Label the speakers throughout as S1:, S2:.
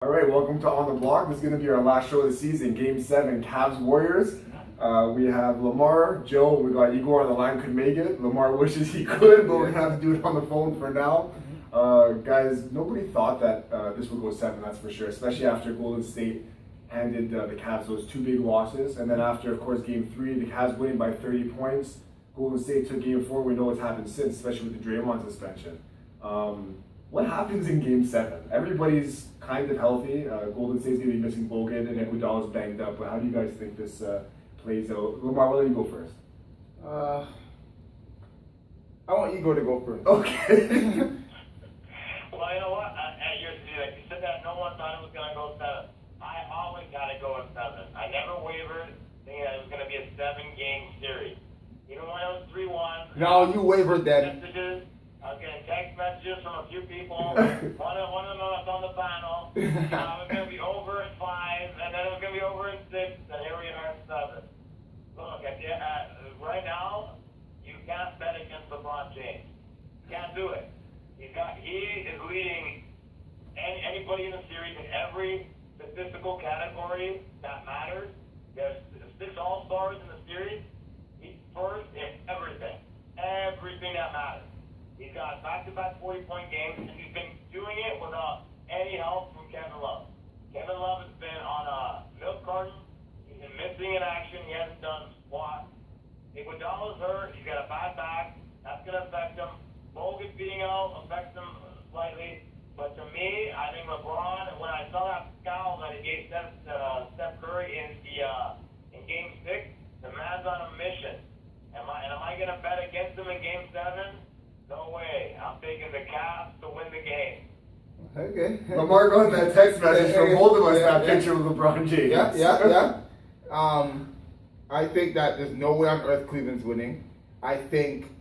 S1: All right, welcome to On the Block. This is going to be our last show of the season, Game 7, Cavs-Warriors. We have Lamar, Joe, we got Igor on the line, could make it. Lamar wishes he could, but we're going to have to do it on the phone for now. Guys, nobody thought that this would go 7, that's for sure, especially after Golden State handed the Cavs those 2 big losses. And then after, of course, Game 3, the Cavs winning by 30 points. Golden State took Game 4. We know what's happened since, especially with the Draymond suspension. What happens in Game 7? Everybody's kind of healthy. Golden State's going to be missing Bogut and Iguodala's banged up. But how do you guys think this plays out? Lamar, why don't you go first?
S2: I want Igor to go first.
S1: Okay.
S3: Well, you know what? You said that no one thought it was going to go 7. I always got to go with 7. I never wavered thinking that it was going to be a 7-game series. Even when it was 3-1.
S2: No, you wavered then.
S3: Messages. I was getting text messages from a few people. one of them was on the panel. It was going to be over at 5, and then it was going to be over at 6, and here we are at 7. Look, right now, you can't bet against LeBron James. Can't do it. He is leading anybody in the series in every statistical category that matters. There's 6 All-Stars in the series. He's first in everything. Everything that matters. He's got back-to-back 40-point games, and he's been doing it without any help from Kevin Love. Kevin Love has been on a milk carton. He's been missing in action. He hasn't done squat. Iguodala's hurt. He's got a bad back. That's going to affect him. Bogut being out affects him slightly. But to me, I think LeBron, when I saw that foul that he gave Steph Curry in Game 6, the man's on a mission. Am I going to bet against him in Game 7? No way. I'm taking the Cavs to win the game.
S2: Okay.
S1: Lamar got that text message from both of us, that picture of LeBron James.
S2: Yeah. I think that there's no way on earth Cleveland's winning. I think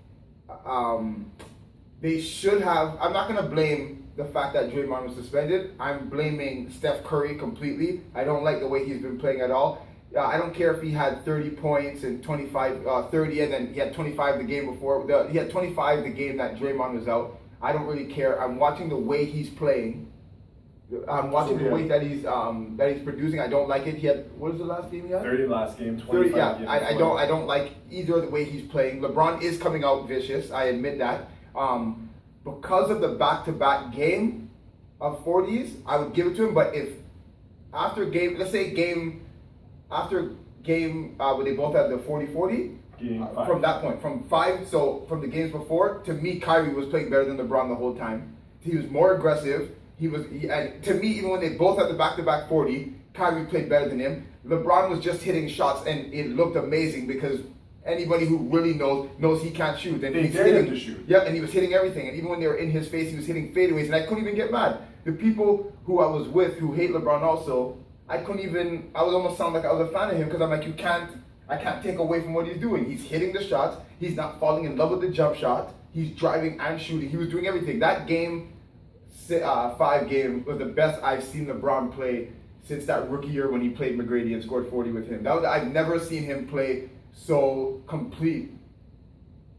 S2: they should have. I'm not going to blame the fact that Draymond was suspended. I'm blaming Steph Curry completely. I don't like the way he's been playing at all. I don't care if he had 30 points and 30, and then he had 25 the game before. He had 25 the game that Draymond was out. I don't really care. I'm watching the way he's playing. I'm watching the way that he's producing. I don't like it. He had, what was the last game he had?
S1: 30 last game, 25.
S2: 30, yeah, I don't like either of the way he's playing. LeBron is coming out vicious. I admit that. Because of the back-to-back game of 40s, I would give it to him. But if after game, let's say after game where they both had the 40-40, from that point, from 5, so from the games before, to me, Kyrie was playing better than LeBron the whole time. He was more aggressive. And to me, even when they both had the back-to-back 40, Kyrie played better than him. LeBron was just hitting shots, and it looked amazing because anybody who really knows he can't shoot. And
S1: he's hitting to shoot.
S2: Yeah, and he was hitting everything. And even when they were in his face, he was hitting fadeaways, and I couldn't even get mad. The people who I was with who hate LeBron also, I would almost sound like I was a fan of him because I'm like, I can't take away from what he's doing. He's hitting the shots. He's not falling in love with the jump shot. He's driving and shooting. He was doing everything. That Game 5 game was the best I've seen LeBron play since that rookie year when he played McGrady and scored 40 with him. I've never seen him play so complete.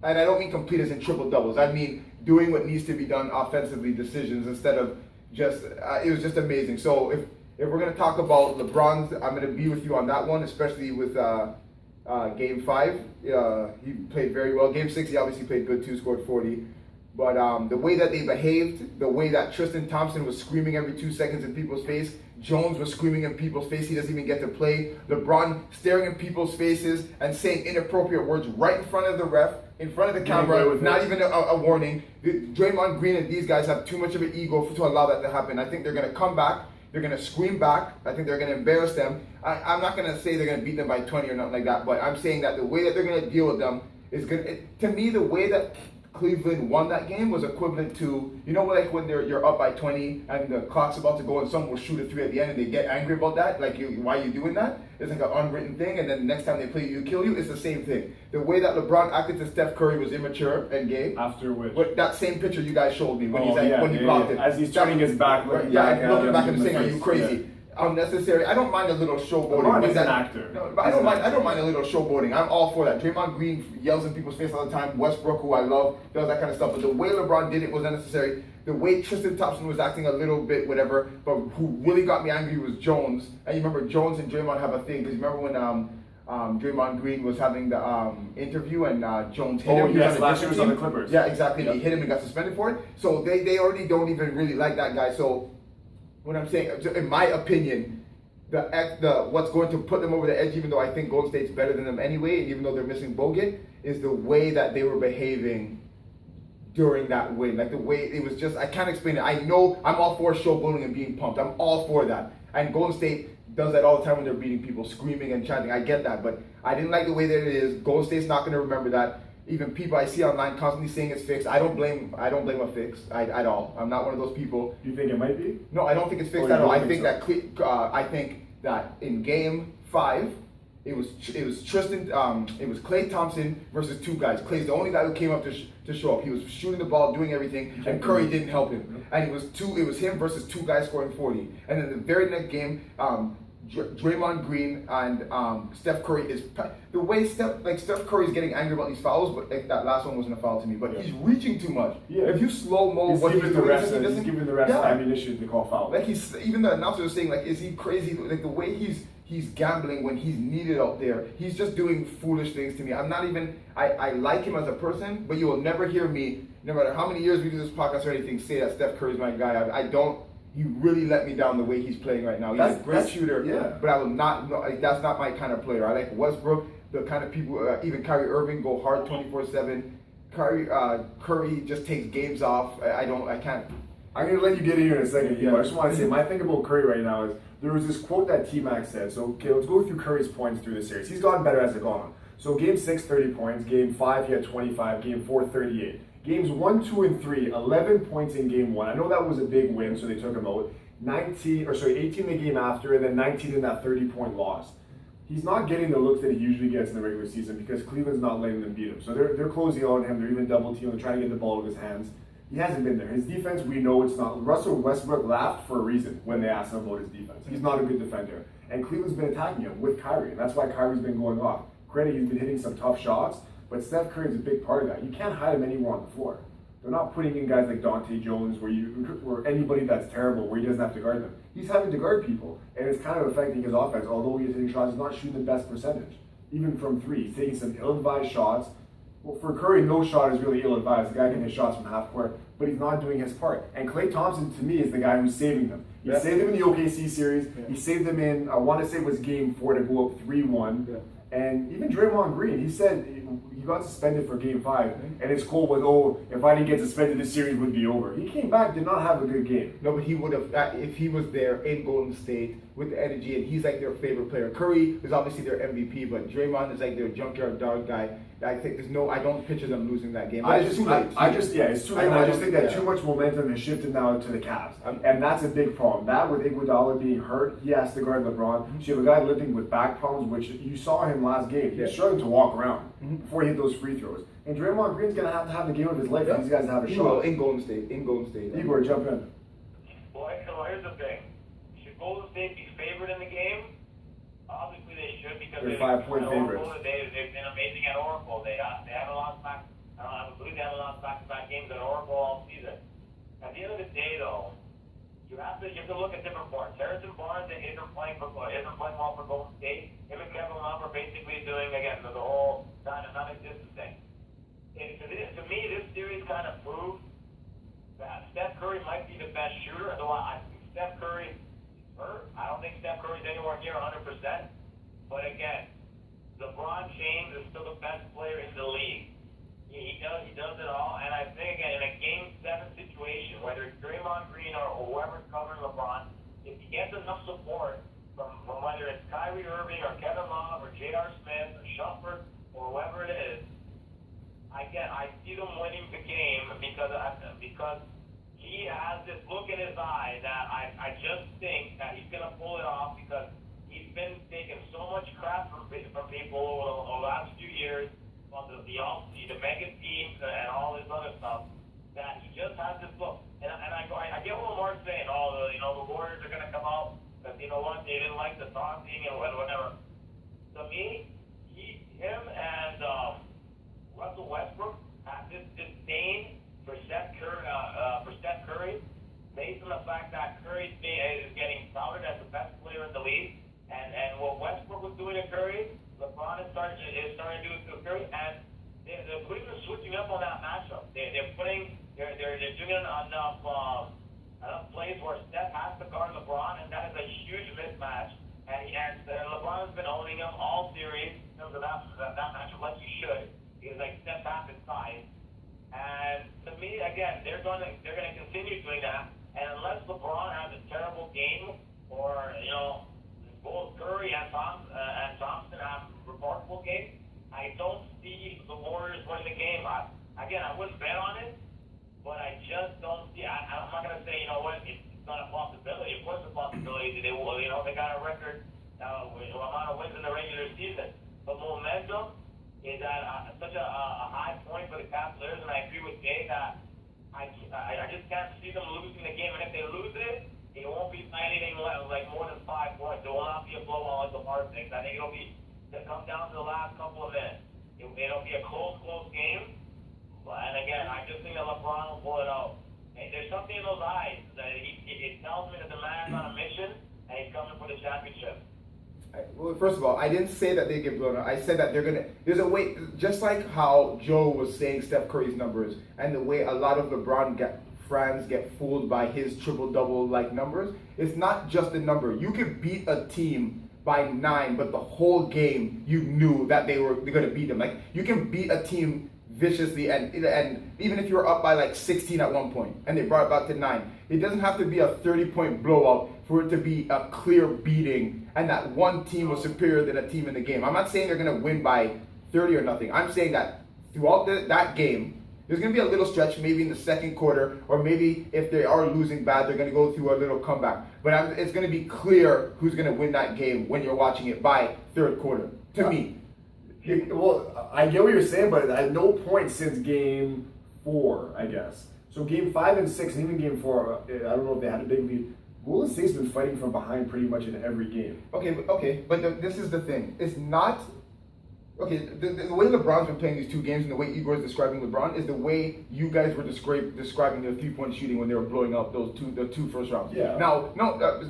S2: And I don't mean complete as in triple doubles. I mean doing what needs to be done offensively, decisions instead of just, it was just amazing. So if we're going to talk about LeBron's, I'm going to be with you on that one, especially with Game 5. He played very well. Game 6, he obviously played good too, scored 40. But the way that they behaved, the way that Tristan Thompson was screaming every 2 seconds in people's face, Jones was screaming in people's face, he doesn't even get to play. LeBron staring in people's faces and saying inappropriate words right in front of the ref, in front of the camera, not even a warning. Draymond Green and these guys have too much of an ego to allow that to happen. I think they're going to come back. They're going to scream back. I think they're going to embarrass them. I'm not going to say they're going to beat them by 20 or nothing like that, but I'm saying that the way that they're going to deal with them is going to me, the way that Cleveland won that game was equivalent to, like when you're up by 20 and the clock's about to go and someone will shoot a 3 at the end and they get angry about that, like why are you doing that? It's like an unwritten thing, and then the next time they play you, kill you. It's the same thing. The way that LeBron acted to Steph Curry was immature and gay.
S1: After which?
S2: But that same picture you guys showed me when when he blocked it.
S1: As he's turning his back.
S2: Looking back and saying, "Are you crazy?" Yeah. Unnecessary. I don't mind a little showboating.
S1: LeBron is an actor.
S2: No, but I don't mind a little showboating. I'm all for that. Draymond Green yells in people's face all the time. Westbrook, who I love, does that kind of stuff. But the way LeBron did it was unnecessary. the way Tristan Thompson was acting a little bit whatever, but who really got me angry was Jones. And you remember Jones and Draymond have a thing, because you remember when Draymond Green was having the interview and Jones hit him.
S1: Oh yes, last year was on the Clippers.
S2: Yeah, exactly.
S1: Yep.
S2: He hit him and got suspended for it. So they already don't even really like that guy. So what I'm saying, in my opinion, the what's going to put them over the edge, even though I think Golden State's better than them anyway, and even though they're missing Bogut, is the way that they were behaving during that win. Like the way it was just, I can't explain it. I know I'm all for showboating and being pumped. I'm all for that. And Golden State does that all the time when they're beating people, screaming and chanting. I get that, but I didn't like the way that it is. Golden State's not going to remember that. Even people I see online constantly saying it's fixed. I don't blame a fix at all. I'm not one of those people.
S1: Do you think it might be?
S2: No, I don't think it's fixed
S1: Oh,
S2: at all.
S1: you
S2: I
S1: don't
S2: think
S1: think so?
S2: I think that in Game 5, it was Tristan. It was Klay Thompson versus two guys. Klay's the only guy who came up to show up. He was shooting the ball, doing everything, and Curry didn't help him. And it was him versus two guys scoring 40. And then the very next game, Draymond Green and Steph Curry is the way Steph Curry is getting angry about these fouls, but that last one wasn't a foul to me. But he's reaching too much.
S1: Yeah.
S2: If you slow mo
S1: He's
S2: what he's
S1: giving
S2: doing,
S1: he's giving the refs ammunition to call foul.
S2: like even the announcer was saying, like, is he crazy? Like the way he's gambling when he's needed out there. He's just doing foolish things to me. I'm not even. I like him as a person, but you will never hear me, no matter how many years we do this podcast or anything, say that Steph Curry's my guy. I don't. He really let me down the way he's playing right now. He's a great shooter, but I will not. No, that's not my kind of player. I like Westbrook, the kind of people. Even Kyrie Irving go hard 24/7. Curry just takes games off. I can't.
S1: I'm gonna let you get in here in a second. Yeah. I just want to say my thing about Curry right now is there was this quote that T-Mac said. So okay, let's go through Curry's points through the series. He's gotten better as it gone on. So game 6, 30 points. Game 5, he had 25. Game 4, 38. Games 1, 2, and 3, 11 points in game 1. I know that was a big win, so they took him out. 18 the game after, and then 19 in that 30-point loss. He's not getting the looks that he usually gets in the regular season because Cleveland's not letting them beat him. So they're closing on him. They're even double teaming, they're trying to get the ball out of his hands. He hasn't been there. His defense, we know it's not. Russell Westbrook laughed for a reason when they asked him about his defense. He's not a good defender. And Cleveland's been attacking him with Kyrie, and that's why Kyrie's been going off. Granted, he's been hitting some tough shots, but Steph Curry's a big part of that. You can't hide him anywhere on the floor. They're not putting in guys like Dante Jones or anybody that's terrible where he doesn't have to guard them. He's having to guard people, and it's kind of affecting his offense. Although he's hitting shots, he's not shooting the best percentage. Even from 3, he's taking some ill-advised shots. Well, for Curry, no shot is really ill-advised. The guy can hit shots from half court, but he's not doing his part. And Klay Thompson, to me, is the guy who's saving them. He saved them in the OKC series. He saved them in, I want to say it was game 4 to go up 3-1. And even Draymond Green, he said he got suspended for game 5, and his quote was, if I didn't get suspended, this series would be over. He came back, did not have a good game.
S2: No, but he would have, if he was there in Golden State with the energy, and he's like their favorite player. Curry is obviously their MVP, but Draymond is like their junkyard dog guy. I think I don't picture them losing that game. But it's too late.
S1: It's too late. I just think that too much momentum has shifted now to the Cavs. And that's a big problem. That with Iguodala being hurt, he has to guard LeBron. So you have a guy living with back problems, which you saw him last game. He was struggling to walk around before he hit those free throws. And Draymond Green's going to have the game of his life for these guys to have a shot.
S2: In Golden State.
S1: Igor, jump in.
S3: Well, here's the thing. Should Golden State be favored in the game? Obviously they should because
S1: they're 5-point favorites.
S3: They've been amazing at Oracle. They haven't lost back. I believe they haven't lost back-to-back games at Oracle all season. At the end of the day, though, you have to look at different parts. Harrison Barnes isn't playing well for Golden State. Him and Kevin Love are basically doing again the whole non-existent thing. And to me, this series kind of proves that Steph Curry might be the best shooter. Although I think Steph Curry is hurt. I don't think Steph Curry's anywhere near 100%. But again, LeBron James is still the best player in the league. He does it all. And I think again, in a Game 7 situation, whether it's Draymond Green or whoever's covering LeBron, if he gets enough support from whether it's Kyrie Irving or Kevin Love or J.R. Smith or Shumpert or whoever it is, I see them winning the game because he has this look in his eye that I just think that he's going to pull it off because he's been taking so much crap from people over the last few years on the mega teams and all this other stuff that he just has this look. And I get what Lamar's saying. The Warriors are going to come out because you know what, they didn't like the taunting and whatever. To me, him and Russell Westbrook have this disdain for Steph Curry, based on the fact that Curry is getting touted as the best player in the league, and what Westbrook was doing to Curry, LeBron is starting to do it to Curry, and they're Cleveland switching up on that matchup. They're doing enough plays where Steph has to guard LeBron, and that is a huge mismatch. And LeBron has been owning him all series in terms of that matchup, like he should, because like Steph has his size. And to me, again, they're going to continue doing that. And unless LeBron has a terrible game, or both Curry and Thompson have remarkable games, I don't see the Warriors winning the game. I wouldn't bet on it, but I just don't see. I'm not going to say, it's not a possibility. Of course, it's a possibility that they will. They got a record amount of wins in the regular season, but momentum is at such a high point for the Cavaliers, and I agree with Jay that I just can't see them losing the game. And if they lose it, it won't be anything like more than 5 points. It will not be a blowout like the hard things. I think it'll come down to the last couple of minutes. It'll be a close game. And again, I just think that LeBron will pull it out. And there's something in those eyes that it tells me that the man's on a mission and he's coming for the championship.
S2: Well, first of all, I didn't say that they get blown out. I said that there's a way, just like how Joe was saying Steph Curry's numbers, and the way a lot of LeBron fans get fooled by his triple-double like numbers. It's not just a number. You could beat a team by 9, but the whole game you knew that they're going to beat them. Like, you can beat a team viciously, and even if you're up by like 16 at one point and they brought it back to 9, it doesn't have to be a 30-point blowout for it to be a clear beating and that one team was superior than a team in the game. I'm not saying they're going to win by 30 or nothing. I'm saying that throughout that game, there's going to be a little stretch, maybe in the second quarter, or maybe if they are losing bad, they're going to go through a little comeback. But it's going to be clear who's going to win that game when you're watching it by third quarter, to me.
S1: Well, I get what you're saying, but at no point since Game 4, I guess. So Game 5 and 6, and even Game 4, I don't know if they had a big lead. Golden State's been fighting from behind pretty much in every game.
S2: But this is the thing. It's not... Okay, the way LeBron's been playing these 2 games and the way Igor's describing LeBron is the way you guys were describing their 3-point shooting when they were blowing up the two first rounds.
S1: Yeah.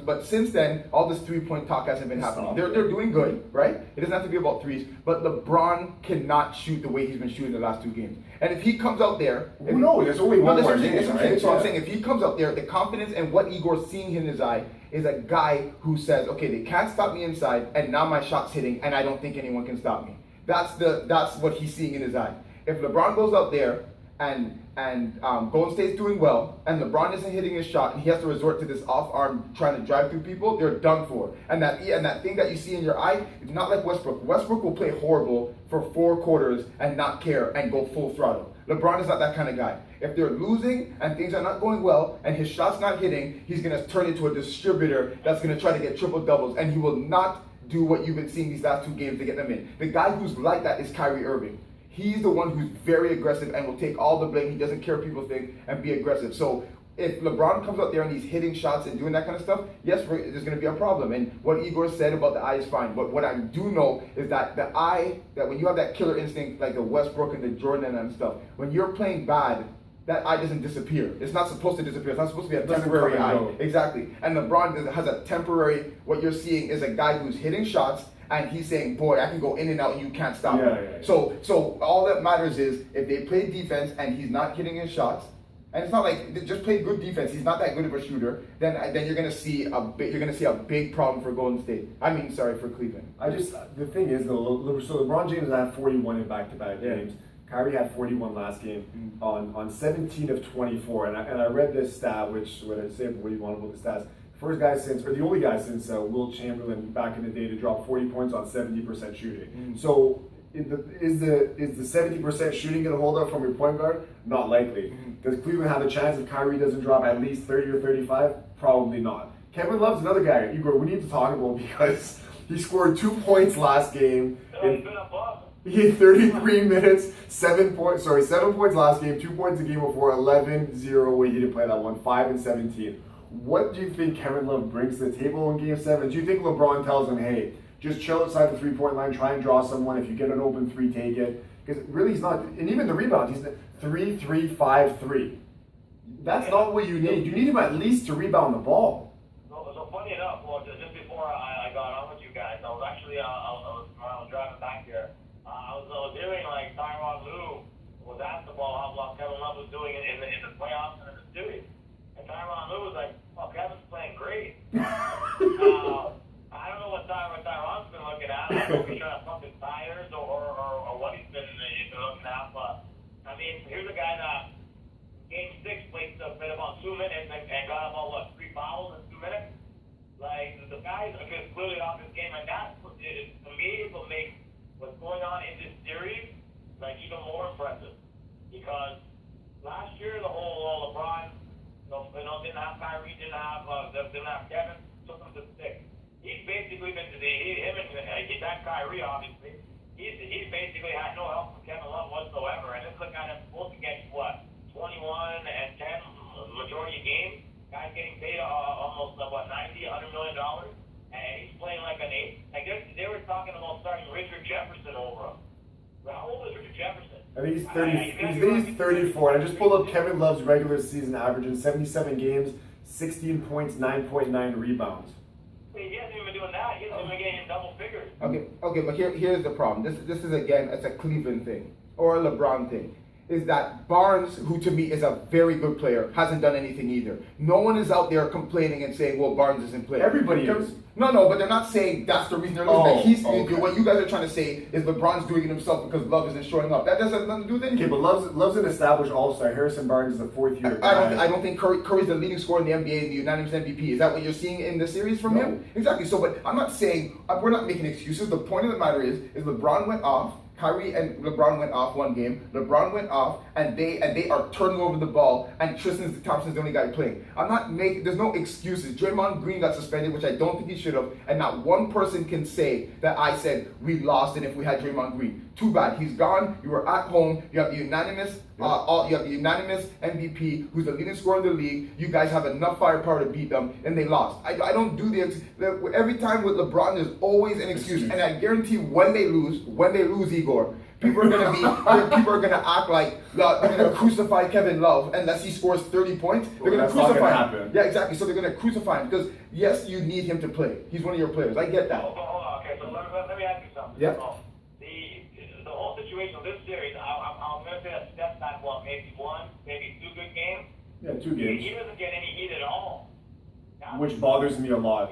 S2: But since then, all this 3-point talk hasn't been happening. They're doing good, right? It doesn't have to be about threes, but LeBron cannot shoot the way he's been shooting the last 2 games. And if he comes out there...
S1: Who knows? There's only one more game, right?
S2: So I'm saying if he comes out there, the confidence and what Igor's seeing in his eye is a guy who says, okay, they can't stop me inside, and now my shot's hitting, and I don't think anyone can stop me. That's what he's seeing in his eye. If LeBron goes out there and Golden State's doing well, and LeBron isn't hitting his shot, and he has to resort to this off arm trying to drive through people, they're done for. And that thing that you see in your eye, it's not like Westbrook. Westbrook will play horrible for 4 quarters and not care and go full throttle. LeBron is not that kind of guy. If they're losing and things are not going well and his shot's not hitting, he's going to turn into a distributor that's going to try to get triple doubles, and he will not do what you've been seeing these last 2 games to get them in. The guy who's like that is Kyrie Irving. He's the one who's very aggressive and will take all the blame. He doesn't care what people think and be aggressive. So if LeBron comes out there and he's hitting shots and doing that kind of stuff, yes, there's going to be a problem. And what Igor said about the eye is fine. But what I do know is that the eye, that when you have that killer instinct like the Westbrook and the Jordan and stuff, when you're playing bad, that eye doesn't disappear. It's not supposed to disappear. It's not supposed to be a temporary eye. Exactly. And LeBron has a temporary, what you're seeing is a guy who's hitting shots and he's saying, boy, I can go in and out and you can't stop me.
S1: Yeah.
S2: So all that matters is if they play defense and he's not hitting his shots, and it's not like they just play good defense, he's not that good of a shooter, then you're gonna see a big problem for Golden State. For Cleveland.
S1: The thing is though, so LeBron James had 41 in back-to-back games. Kyrie had 41 last game on 17 of 24, and I read this stat, which when I say what you want about the stats, the only guy since Will Chamberlain back in the day to drop 40 points on 70% shooting. So is the 70% shooting going to hold up from your point guard? Not likely. Does Cleveland have a chance if Kyrie doesn't drop at least 30 or 35? Probably not. Kevin Love's another guy, Igor, we need to talk about because he scored 2 points last game. He had 33 minutes, 7 points last game, 2 points the game before, 11-0 when he didn't play that one, 5 and 17. What do you think Kevin Love brings to the table in Game 7? Do you think LeBron tells him, hey, just chill outside the 3-point line, try and draw someone, if you get an open 3, take it? Because really he's not, and even the rebounds, he's 3-3-5-3. That's not what you need. You need him at least to rebound the ball.
S3: So funny enough, well, just before I got on with you guys, I was actually when I was driving back here, I was hearing like Tyronn Lue was asked about how Kevin Love was doing in the playoffs and in the series, and Tyronn Lue was like, "Well, Kevin's playing great." I don't know what Tyronn's been looking at. I don't know if he's trying to pump his tires or what he's been looking at, but I mean, here's a guy that Game 6 played about 2 minutes and got about 3 fouls in 2 minutes. Like the guys are just clearly off his game, and that to me will make what's going on in this series like even more impressive. Because last year the whole LeBron, didn't have Kyrie, didn't have Kevin, took him to 6. He's basically been that Kyrie obviously. He's basically had no help from Kevin Love whatsoever, and this is the guy that's supposed to get 21 and 10 majority of games. Guy's getting paid almost $90-100 million, and he's playing like an 8. Like they were talking about starting Richard Jefferson over him. How old is Richard Jefferson?
S1: I think he's 30. He's 34. And I just pulled up Kevin Love's regular season average in 77 games, 16 points, 9.9 rebounds.
S3: He hasn't even been doing that. He hasn't even been getting double figures.
S2: Okay, but here's the problem. This is again, it's a Cleveland thing or a LeBron thing. Is that Barnes, who to me is a very good player, hasn't done anything either. No one is out there complaining and saying, well, Barnes isn't playing.
S1: Everybody is.
S2: No, but they're not saying that's the reason they're losing.
S1: Okay.
S2: What you guys are trying to say is LeBron's doing it himself because Love isn't showing up. That doesn't have nothing to do with anything.
S1: Okay, but Love's an established all-star. Harrison Barnes is a fourth-year guy.
S2: I don't think Curry's the leading scorer in the NBA and the unanimous MVP. Is that what you're seeing in the series from him? Exactly. So, but I'm not saying, we're not making excuses. The point of the matter is LeBron went off. Kyrie and LeBron went off one game. LeBron went off, and they are turning over the ball. And Tristan Thompson's the only guy playing. There's no excuses. Draymond Green got suspended, which I don't think he should have. And not one person can say that I said we lost and if we had Draymond Green. Too bad. He's gone. You were at home. You have the unanimous. You have the unanimous MVP, who's the leading scorer in the league. You guys have enough firepower to beat them, and they lost. I don't do every time with LeBron. There's always an excuse, and I guarantee when they lose, Igor, people are gonna act like they're gonna crucify Kevin Love unless he scores 30 points. They're gonna crucify him. Yeah, exactly. So they're gonna crucify him because yes, you need him to play. He's one of your players. I get that.
S3: Hold on. Okay, so let me ask you something.
S2: Yeah.
S3: So, the whole situation of this series, I'm going to say that Steph's had maybe 1, maybe 2 good games.
S1: Yeah, 2 games.
S3: He doesn't get any heat at all.
S1: Which bothers me a lot.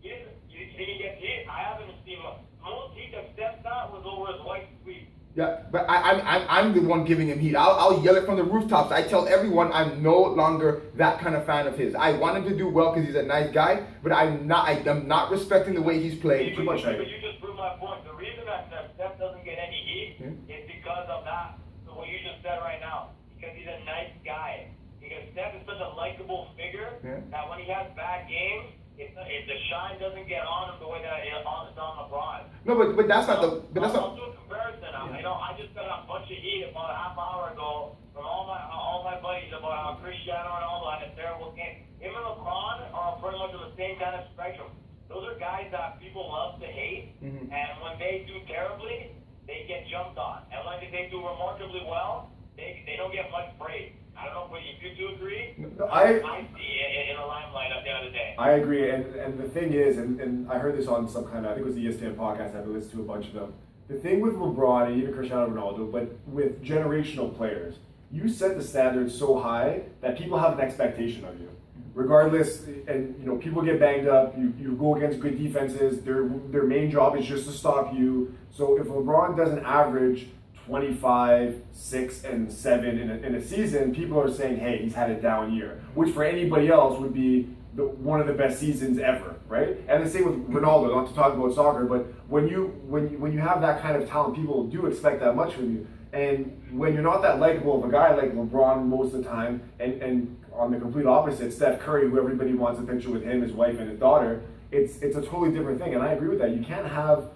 S3: He gets hit. I haven't seen most heat that Steph got was over his white sweep.
S2: Yeah, but I'm the one giving him heat. I'll yell it from the rooftops. I tell everyone I'm no longer that kind of fan of his. I want him to do well because he's a nice guy, but I'm not respecting the way he's playing.
S1: Too much.
S3: But you just proved my point. The reason that Steph doesn't get any heat is because of that. So what you just said right now, because he's a nice guy. Because Steph is such a likable figure that when he has bad games, the shine doesn't get on him the way that it's on LeBron.
S2: No, but that's not the. But that's
S3: I'll
S2: not.
S3: do a comparison. I just got a bunch of heat about a half hour ago from all my buddies about how Cristiano Ronaldo had a terrible game. Him and LeBron are pretty much on the same kind of spectrum. Those are guys that people love to hate, and when they do terribly, they get jumped on. And when they do remarkably well, they don't get much praise. I don't know if you two agree. I see it in the limelight at the end of the day.
S1: I agree, and the thing is, and I heard this on some kind of, I think it was the ESPN podcast, I've listened to a bunch of them. The thing with LeBron and even Cristiano Ronaldo, but with generational players, you set the standards so high that people have an expectation of you. Regardless, and people get banged up, you go against good defenses, their main job is just to stop you. So if LeBron doesn't average 25, 6, and 7 in a season, people are saying, hey, he's had a down year, which for anybody else would be one of the best seasons ever, right? And the same with Ronaldo, not to talk about soccer, but when you have that kind of talent, people do expect that much from you. And when you're not that likable of a guy like LeBron most of the time, and on the complete opposite, Steph Curry, who everybody wants a picture with him, his wife, and his daughter, it's a totally different thing. And I agree with that. You can't have,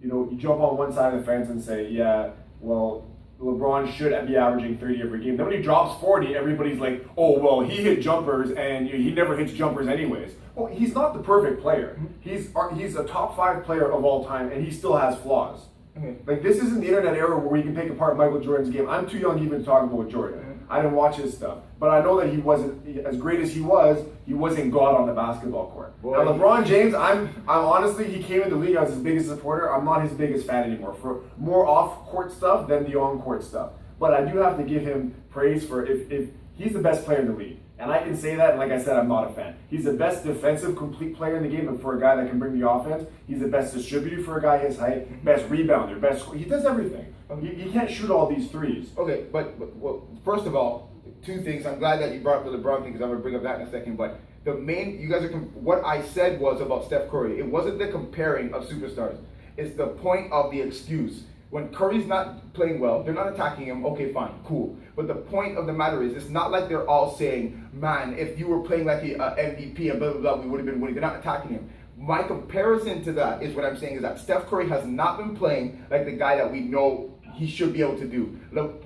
S1: you jump on one side of the fence and say, yeah, well, LeBron should be averaging 30 every game. Then when he drops 40, everybody's like, oh, well, he hit jumpers and he never hits jumpers anyways. Well, he's not the perfect player. He's a top 5 player of all time, and he still has flaws. Like, this isn't the internet era where we can pick apart Michael Jordan's game. I'm too young even to talk about Jordan. I didn't watch his stuff. But I know that he wasn't, as great as he wasn't God on the basketball court.
S2: Boy.
S1: Now, LeBron James, I'm honestly, he came in the league, I was his biggest supporter. I'm not his biggest fan anymore. For more off-court stuff than the on-court stuff. But I do have to give him praise for if he's the best player in the league. And I can say that, and like I said, I'm not a fan. He's the best defensive complete player in the game, and for a guy that can bring the offense, he's the best distributor for a guy his height, best rebounder, he does everything. He can't shoot all these threes.
S2: Okay, but well, first of all, two things. I'm glad that you brought up the LeBron thing because I'm going to bring up that in a second. But the main, you guys are, what I said was about Steph Curry. It wasn't the comparing of superstars. It's the point of the excuse. When Curry's not playing well, they're not attacking him, okay, fine, cool. But the point of the matter is, it's not like they're all saying, man, if you were playing like an MVP and blah, blah, blah, we would have been winning. They're not attacking him. My comparison to that is what I'm saying is that Steph Curry has not been playing like the guy that we know he should be able to do.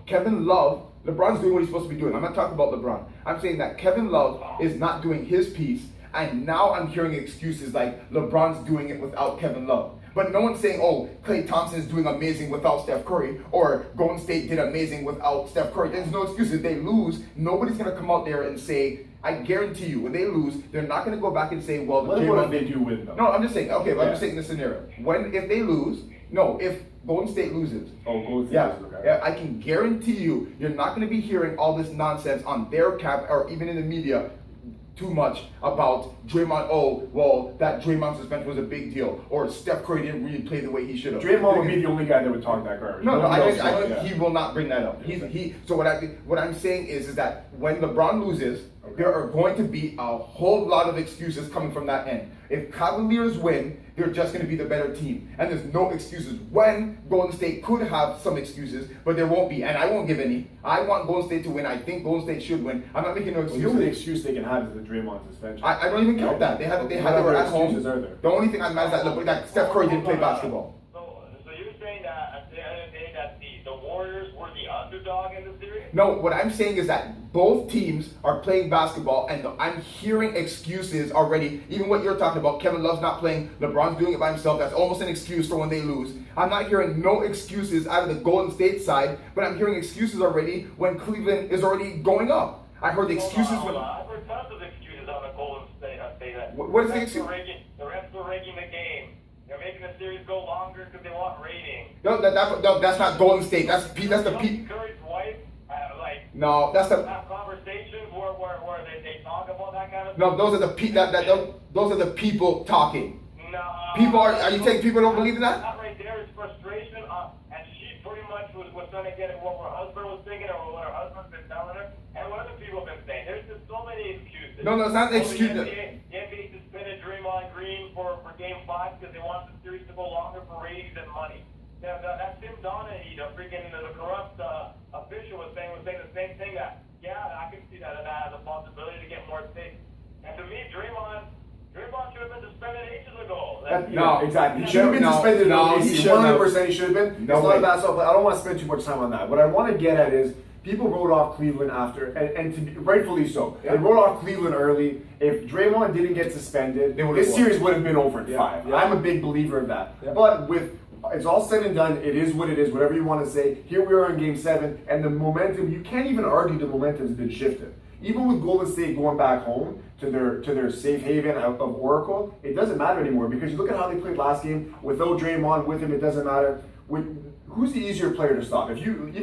S2: Kevin Love, LeBron's doing what he's supposed to be doing. I'm not talking about LeBron. I'm saying that Kevin Love is not doing his piece, and now I'm hearing excuses like LeBron's doing it without Kevin Love. But no one's saying, oh, Klay Thompson is doing amazing without Steph Curry, or Golden State did amazing without Steph Curry. There's no excuses. They lose. Nobody's going to come out there and say, I guarantee you, when they lose, they're not going to go back and say, well,
S1: what do they do with them?
S2: No, I'm just saying, okay, but I'm just saying the scenario. If they lose, if Golden State loses.
S1: Oh, Golden State loses, okay.
S2: Yeah, I can guarantee you're not going to be hearing all this nonsense on their cap or even in the media too much about Draymond. Oh, well, that Draymond suspension was a big deal, or Steph Curry didn't really play the way he should have.
S1: Draymond would be the only guy that would talk that garbage.
S2: No, he will not bring that up. So what I'm saying is that when LeBron loses, there are going to be a whole lot of excuses coming from that end. If Cavaliers win, they're just going to be the better team. And there's no excuses. When Golden State could have some excuses, but there won't be. And I won't give any. I want Golden State to win. I think Golden State should win. I'm not making no excuses.
S1: The only excuse they can have is the Draymond suspension.
S2: I don't even count that. They were at home. The only thing I'm mad at that Steph Curry didn't play basketball.
S3: So you're saying that at the end of the day that the Warriors were the underdog in the series?
S2: No, what I'm saying is that both teams are playing basketball, and I'm hearing excuses already. Even what you're talking about, Kevin Love's not playing, LeBron's doing it by himself. That's almost an excuse for when they lose. I'm not hearing no excuses out of the Golden State side, but I'm hearing excuses already when Cleveland is already going up. I heard the excuses when...
S3: I've heard tons of excuses on the Golden State. I say that.
S2: What is the excuse?
S3: The refs are rigging the game. They're making the series go longer because they want ratings.
S2: No, that's not Golden State. That's the people.
S3: Curry's wife,
S2: No, that's the.
S3: have conversations where they talk about that kind of.
S2: No, those are the people talking.
S3: No.
S2: People are you saying people don't believe in that?
S3: That right there is frustration, and she pretty much was trying to get at what her husband was thinking or what her husband's been telling her, and what other people have been saying. There's just so many excuses.
S2: No, it's not an excuse.
S3: The NBA suspended Draymond Green for Game 5 because they want the series to go longer for ratings and money. That Tim Donaghy, the corrupt official, was saying the same thing. That I can see that has a possibility to get more stakes. And to me, Draymond should have been suspended ages ago.
S1: No, exactly. He should have been suspended.
S2: No, he should
S1: 100% he should have been.
S2: No
S1: it's
S2: way.
S1: not a basketball play. I don't want to spend too much time on that. What I want to get at is people wrote off Cleveland after, and to be, rightfully so.
S2: Yeah.
S1: They wrote off Cleveland early. If Draymond didn't get suspended, this series would have been over in 5.
S2: Yeah.
S1: I'm a big believer of that.
S2: Yeah.
S1: But it's all said and done, it is what it is, whatever you want to say. Here we are in Game 7, and the momentum, you can't even argue the momentum's been shifted. Even with Golden State going back home to their safe haven of Oracle, it doesn't matter anymore because you look at how they played last game. Without Draymond, with him, it doesn't matter. Who's the easier player to stop? If you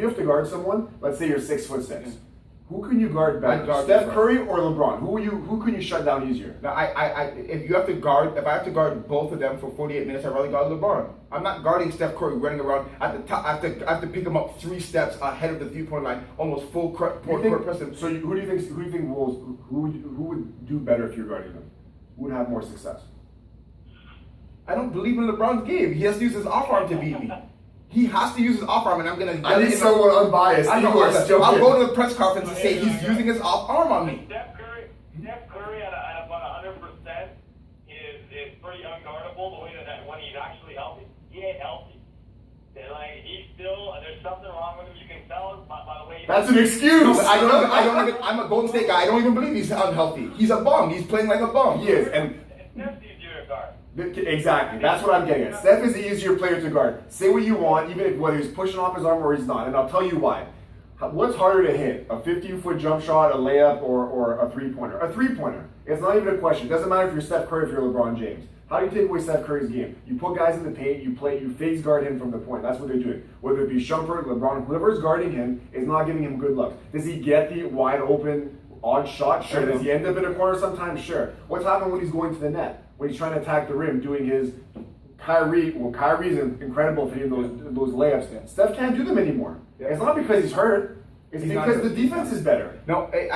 S1: have to guard someone, let's say you're 6'6", who can you guard better? Steph Curry or LeBron? Who can you shut down easier?
S2: Now, if I have to guard both of them for 48 minutes, I'd rather guard LeBron. I'm not guarding Steph Curry running around at the top. I have to pick him up 3 steps ahead of the 3-point line, almost full court press.
S1: So who do you think who would do better if you're guarding them? Who would have more success?
S2: I don't believe in LeBron's game. He has to use his off arm to beat me. He has to use his off arm, and I'm gonna.
S1: I need someone unbiased.
S2: I'll go to the press conference and say he's using his off arm on me.
S3: Steph Curry at about 100% is pretty unguardable. The way that when he's actually healthy, he ain't healthy. He's still. There's something wrong with him. You can tell by the way.
S1: That's an excuse.
S2: I'm a Golden State guy. I don't even believe he's unhealthy. He's a bum. He's playing like a bum.
S1: He is, and
S3: Steph's easier to guard.
S1: Exactly. That's what I'm getting at. Steph is the easier player to guard. Say what you want, even if whether he's pushing off his arm or he's not. And I'll tell you why. What's harder to hit? A 15-foot jump shot, a layup, or a three-pointer? A three-pointer. It's not even a question. It doesn't matter if you're Steph Curry, if you're LeBron James. How do you take away Steph Curry's game? You put guys in the paint, you face guard him from the point. That's what they're doing. Whether it be Shumpert, LeBron, whoever's guarding him is not giving him good luck. Does he get the wide open odd shot? Sure. Does he end up in a corner sometimes? Sure. What's happened when he's going to the net? When he's trying to attack the rim, doing his Kyrie's incredible for hitting those layups. Steph can't do them anymore. Yeah. It's not because he's hurt. It's because the defense is better.
S2: No,
S1: he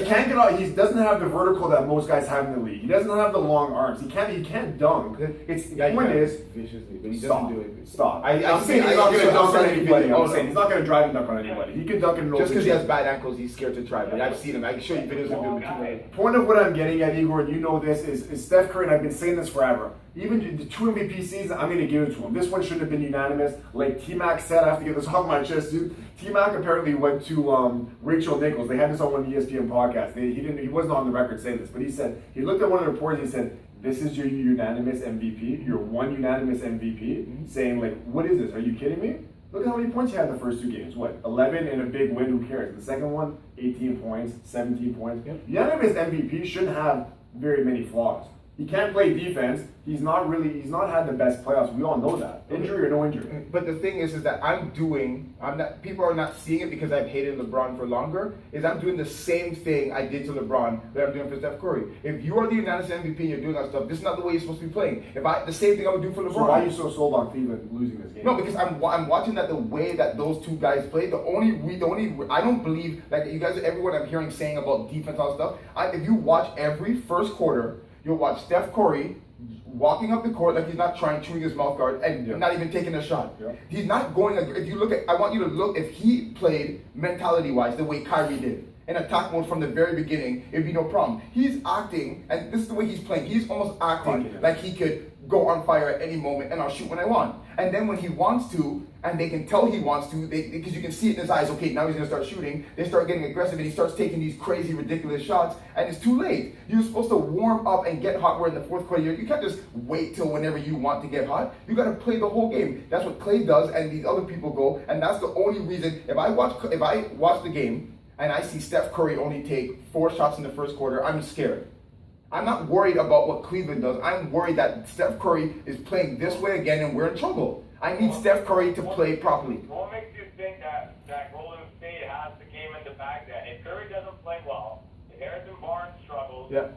S1: can't get out. He doesn't have the vertical that most guys have in the league. He doesn't have the long arms. He can't dunk. The point is,
S2: viciously, but he
S1: stop.
S2: doesn't do it.
S1: Stop. I'm saying he's not going to dunk on anybody. I'm saying he's not going to drive and dunk on anybody. He can dunk and
S2: just because he has bad ankles, he's scared to try. But I've seen him. I can show you videos of him doing it.
S1: Point of what I'm getting at, Igor, and you know this, is Steph Curry, and I've been saying this forever. Even the 2 MVP seasons, I'm going to give it to him. This one shouldn't have been unanimous. Like T-Mac said, I have to get this off my chest, dude. T-Mac apparently went to Rachel Nichols. They had this on one of the ESPN podcasts. He wasn't on the record saying this, but he said, he looked at one of the reports and he said, this is your unanimous MVP, your one unanimous MVP, saying like, what is this? Are you kidding me? Look at how many points you had in the first 2 games. What, 11 in a big win, who cares? The second one, 18 points, 17 points. Yep. Unanimous MVP shouldn't have very many flaws. He can't play defense. He's not had the best playoffs. We all know that. Injury or no injury.
S2: But the thing is that people are not seeing it because I've hated LeBron for longer, is I'm doing the same thing I did to LeBron that I'm doing for Steph Curry. If you are the unanimous MVP and you're doing that stuff, this is not the way you're supposed to be playing. The same thing I would do for LeBron.
S1: So why are you so sold on Cleveland losing this game?
S2: No, because I'm watching that the way that those two guys play, I don't believe, like you guys, everyone I'm hearing saying about defense and all stuff, if you watch every first quarter, you'll watch Steph Curry walking up the court like he's not chewing his mouth guard and not even taking a shot. Yeah. He's not going, if you look at, I want you to look, if he played mentality-wise the way Kyrie did, in attack mode from the very beginning, it'd be no problem. He's acting, and this is the way he's playing, he's almost acting like he could go on fire at any moment and I'll shoot when I want. And then when he wants to, and they can tell he wants to, because you can see it in his eyes, okay, now he's going to start shooting, they start getting aggressive and he starts taking these crazy, ridiculous shots, and it's too late. You're supposed to warm up and get hot. We're in the fourth quarter. You can't just wait till whenever you want to get hot. You got to play the whole game. That's what Clay does, and these other people go, and that's the only reason, if I watch the game, and I see Steph Curry only take 4 shots in the first quarter, I'm scared. I'm not worried about what Cleveland does. I'm worried that Steph Curry is playing this way again and we're in trouble. I need Steph Curry to play properly.
S3: What makes you think that Golden State has the game in the bag then? If Curry doesn't play well, if Harrison Barnes struggles, and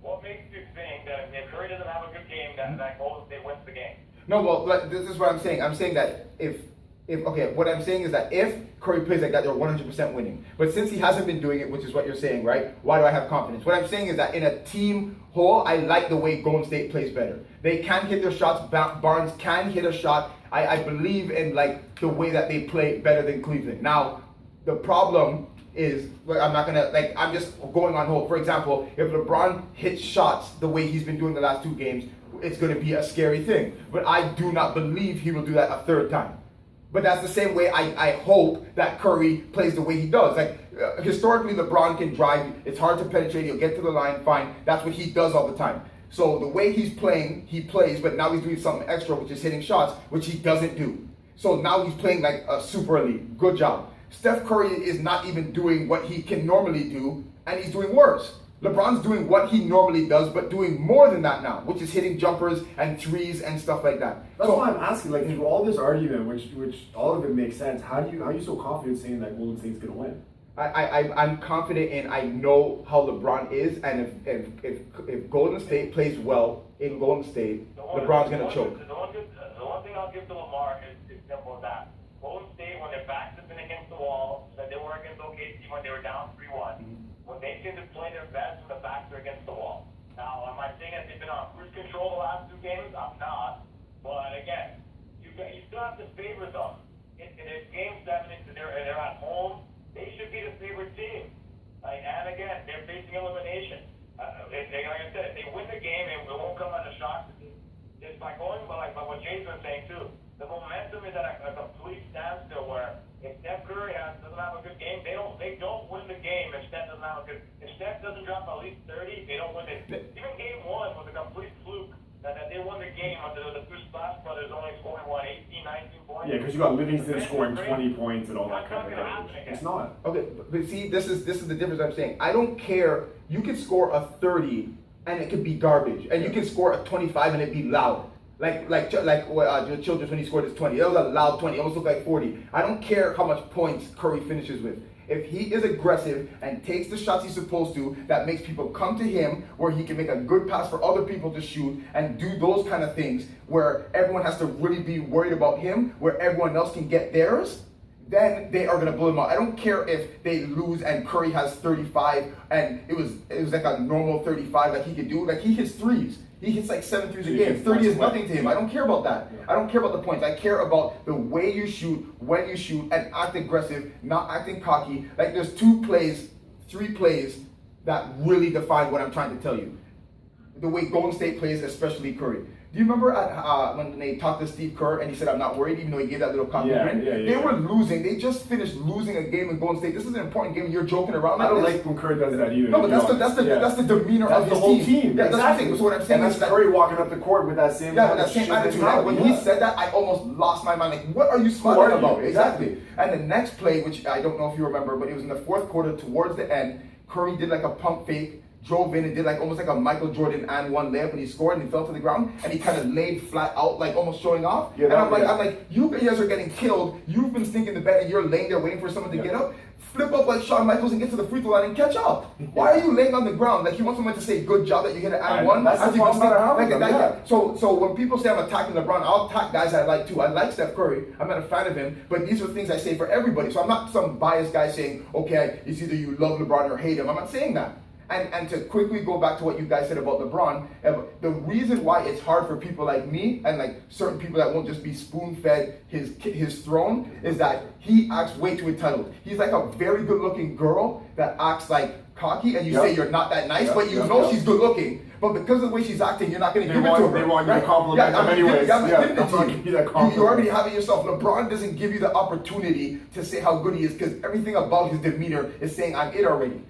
S3: what makes you think that if Curry doesn't have a good game, that Golden State wins the game?
S2: No, well, this is what I'm saying. I'm saying that what I'm saying is that if Curry plays like that, they're 100% winning. But since he hasn't been doing it, which is what you're saying, right? Why do I have confidence? What I'm saying is that in a team whole, I like the way Golden State plays better. They can hit their shots. Barnes can hit a shot. I believe in like the way that they play better than Cleveland. Now, the problem is, I'm just going on hope. For example, if LeBron hits shots the way he's been doing the last 2 games, it's going to be a scary thing. But I do not believe he will do that a third time. But that's the same way I hope that Curry plays the way he does. Historically, LeBron can drive. It's hard to penetrate. He'll get to the line, fine. That's what he does all the time. So the way he's playing, he plays, but now he's doing something extra, which is hitting shots, which he doesn't do. So now he's playing like a super elite. Good job. Steph Curry is not even doing what he can normally do, and he's doing worse. LeBron's doing what he normally does, but doing more than that now, which is hitting jumpers and threes and stuff like that.
S1: That's why I'm asking, like, through all this argument, which all of it makes sense, how are you so confident saying that Golden State's going to win?
S2: I'm confident in, I know how LeBron is, and if Golden State plays well in Golden State, LeBron's going to choke.
S3: The one thing I'll give to Lamar is simple as that. Golden State, when their backs have been against the wall, said they were against OKC when they were down 3-1. When they seem to play their best when the backs are against the wall. Now, am I saying that they've been on cruise control the last 2 games? I'm not. But again, you still have to favor them. In game 7, they're at home. They should be the favorite team. And again, they're facing elimination. Like I said, if they win the game, it won't come as a shock to me. Just by going by what James was saying too. The momentum is at a complete standstill where if Steph Curry doesn't have a good game, they don't win the game if Steph doesn't have a good. If Steph doesn't drop at least 30, they don't win it. Even game 1 was a complete fluke that they won the game under the two Splash brothers only scoring, what, 18, 19 points?
S1: Yeah, because you got Livingston scoring 20 points and all that kind of garbage. It's not.
S2: Okay, but see, this is the difference I'm saying. I don't care. You can score a 30 and it could be garbage, and you can score a 25 and it be loud. Like Childress when he scored his 20. It was a loud 20. It almost looked like 40. I don't care how much points Curry finishes with. If he is aggressive and takes the shots he's supposed to, that makes people come to him, where he can make a good pass for other people to shoot and do those kind of things, where everyone has to really be worried about him, where everyone else can get theirs, then they are going to blow him out. I don't care if they lose and Curry has 35 and it was like a normal 35 like he could do. Like, he hits threes. He hits like 7 threes a game. 30 is nothing to him. I don't care about that. I don't care about the points. I care about the way you shoot, when you shoot, and act aggressive, not acting cocky. Like, there's 3 plays that really define what I'm trying to tell you. The way Golden State plays, especially Curry. Do you remember when they talked to Steve Kerr and he said, "I'm not worried," even though he gave that little cocky grin? They were losing. They just finished losing a game in Golden State. This is an important game. You're joking around like
S1: I don't
S2: this.
S1: like when Curry does that either.
S2: No, but that's the demeanor of his
S1: the whole
S2: team. Yeah, that's the thing. So what I'm saying
S1: and
S2: is
S1: that's
S2: that
S1: Curry walking up the court with that same
S2: attitude. When he said that, I almost lost my mind. Like, what are you smiling about? Exactly. And the next play, which I don't know if you remember, but it was in the fourth quarter towards the end. Curry did like a pump fake, drove in and did like almost like a Michael Jordan and one layup, and he scored and he fell to the ground and he kind of laid flat out, like almost showing off. Yeah, and I'm like, you guys are getting killed. You've been stinking the bed and you're laying there waiting for someone to get up. Flip up like Shawn Michaels and get to the free throw line and catch up. Why are you laying on the ground? Like, you want someone to say, "Good job that you hit an and one."
S1: That's the problem.
S2: So when people say I'm attacking LeBron, I'll attack guys I like too. I like Steph Curry. I'm not a fan of him, but these are things I say for everybody. So I'm not some biased guy saying, okay, it's either you love LeBron or hate him. I'm not saying that. And to quickly go back to what you guys said about LeBron, the reason why it's hard for people like me and like certain people that won't just be spoon-fed his throne is that he acts way too entitled. He's like a very good-looking girl that acts like cocky, and you say you're not that nice, but you know she's good-looking. But because of the way she's acting, you're not going to give it to her.
S1: They want you to compliment them anyways.
S2: You already have it yourself. LeBron doesn't give you the opportunity to say how good he is, because everything about his demeanor is saying, "I'm it already."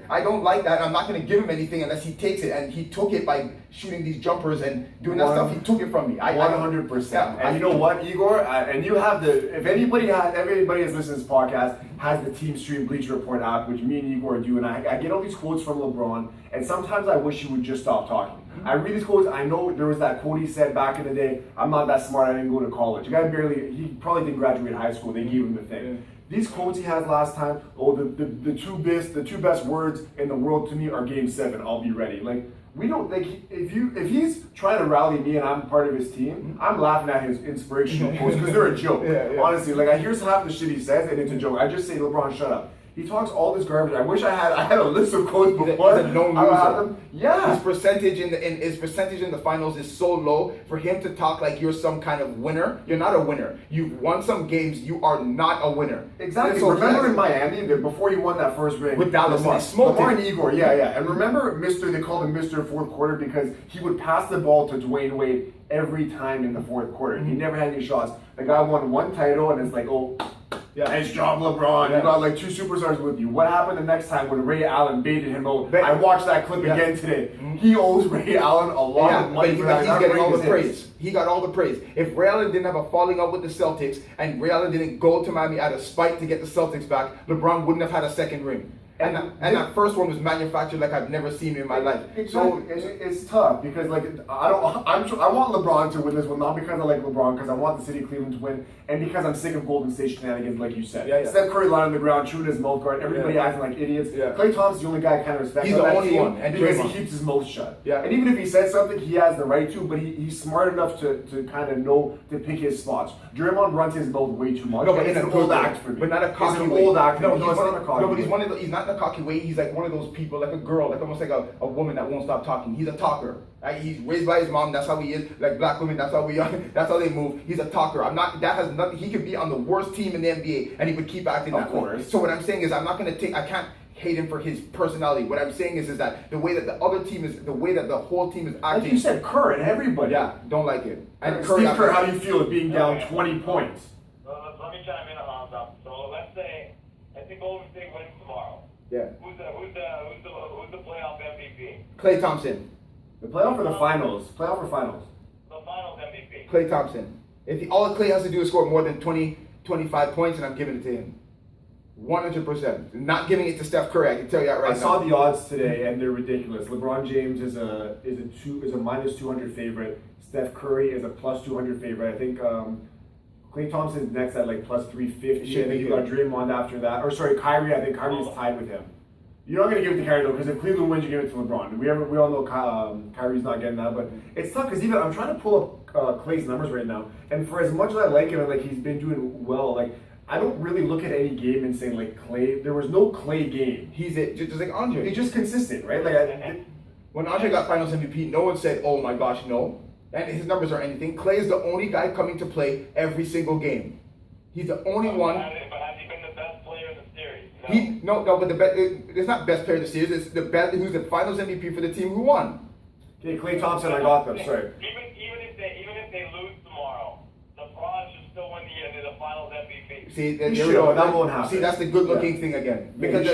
S2: I don't like that. I'm not going to give him anything unless he takes it. And he took it by shooting these jumpers and doing that stuff. He took it from me.
S1: 100%. And you know what, Igor? And you have if everybody has listened to this podcast has the Team Stream Bleacher Report app, which me and Igor do, and I get all these quotes from LeBron, and sometimes I wish he would just stop talking. I read these quotes. I know there was that quote he said back in the day, "I'm not that smart. I didn't go to college." The guy he probably didn't graduate high school. They gave him the thing. Yeah. These quotes he has last time, the two best words in the world to me are Game 7. I'll be ready. Like, we don't like if he's trying to rally me and I'm part of his team, I'm laughing at his inspirational quotes because they're a joke. Honestly, like, I hear half the shit he says and it's a joke. I just say, "LeBron, shut up." He talks all this garbage. I wish I had a list of quotes before.
S2: He's a known loser.
S1: Yeah.
S2: His percentage in the finals is so low. For him to talk like you're some kind of winner, you're not a winner. You've won some games. You are not a winner.
S1: Exactly. So remember in Miami, before he won that first ring
S2: with Dallas,
S1: Lamar and Igor. Yeah. And remember, they called him Mr. Fourth Quarter because he would pass the ball to Dwayne Wade every time in the fourth quarter. He never had any shots. The guy won one title, and it's like, oh. Yeah. Nice job, LeBron. You got like 2 superstars with you. What happened the next time when Ray Allen baited him out? I watched that clip again today. He owes Ray Allen a lot of money for that.
S2: He's getting all the praise. He got all the praise. If Ray Allen didn't have a falling out with the Celtics and Ray Allen didn't go to Miami out of spite to get the Celtics back, LeBron wouldn't have had a second ring. And that first one was manufactured like I've never seen it in my life.
S1: So it's tough because like I want LeBron to win this one, not because I like LeBron, because I want the city of Cleveland to win, and because I'm sick of Golden State shenanigans, like you said. Steph Curry lying on the ground, chewing his mouth guard, everybody acting like idiots. Klay Thompson's the only guy I kind of respect.
S2: He's the only one,
S1: and because he keeps his mouth shut. And even if he says something, he has the right to, but he's smart enough to kind of know to pick his spots. Draymond runs his mouth way too much.
S2: No, but
S1: it's an old act for me.
S2: But not a cocky way.
S1: It's an old act.
S2: No, he's not in a cocky way. He's like one of those people, like a girl, like almost like a woman that won't stop talking. He's a talker. Right? He's raised by his mom. That's how he is. Like black women, that's how we are. That's how they move. He's a talker. That has nothing. He could be on the worst team in the NBA, and he would keep acting that way. So what I'm saying is, I can't hate him for his personality. What I'm saying is that the way that the whole team is acting.
S1: Like you said, Kerr and everybody.
S2: Yeah, don't like it.
S1: And Steve Kerr, how do you feel at being down 20 points?
S3: Let me chime in on that. So let's say I think Golden State wins tomorrow.
S2: Yeah.
S3: Who's the playoff MVP?
S2: Klay Thompson.
S1: The playoff or the finals? Playoff or finals?
S3: The finals MVP.
S2: Klay Thompson. All Klay has to do is score more than 20, 25 points, and I'm giving it to him. 100%. Not giving it to Steph Curry. I can tell you that right now.
S1: I saw the odds today, and they're ridiculous. LeBron James is a minus 200 favorite. Steph Curry is a plus 200 favorite. I think Klay Thompson's next at like plus 350. I think you got Draymond after that. Or sorry, Kyrie. I think Kyrie's tied with him. You're not going to give it to Kyrie though, because if Cleveland wins, you give it to LeBron. We all know Kyrie's not getting that, but it's tough because even I'm trying to pull up Klay's numbers right now, and for as much as I like him and like he's been doing well, like I don't really look at any game and say like Klay. There was no Klay game.
S2: He's just like Andre.
S1: He's just consistent, right? Like
S2: when Andre got Finals MVP, no one said, "Oh my gosh, no." And his numbers are anything. Klay is the only guy coming to play every single game. He's the only one.
S3: But has he been the best player in the series?
S2: No, but it's not best player of the series. It's the best who's the Finals MVP for the team who won.
S1: Okay, Klay Thompson, I got them. Sorry.
S3: Even if they lose tomorrow, LeBron should still win the Finals MVP.
S2: See,
S1: that won't happen.
S2: See, that's the good-looking thing again. Because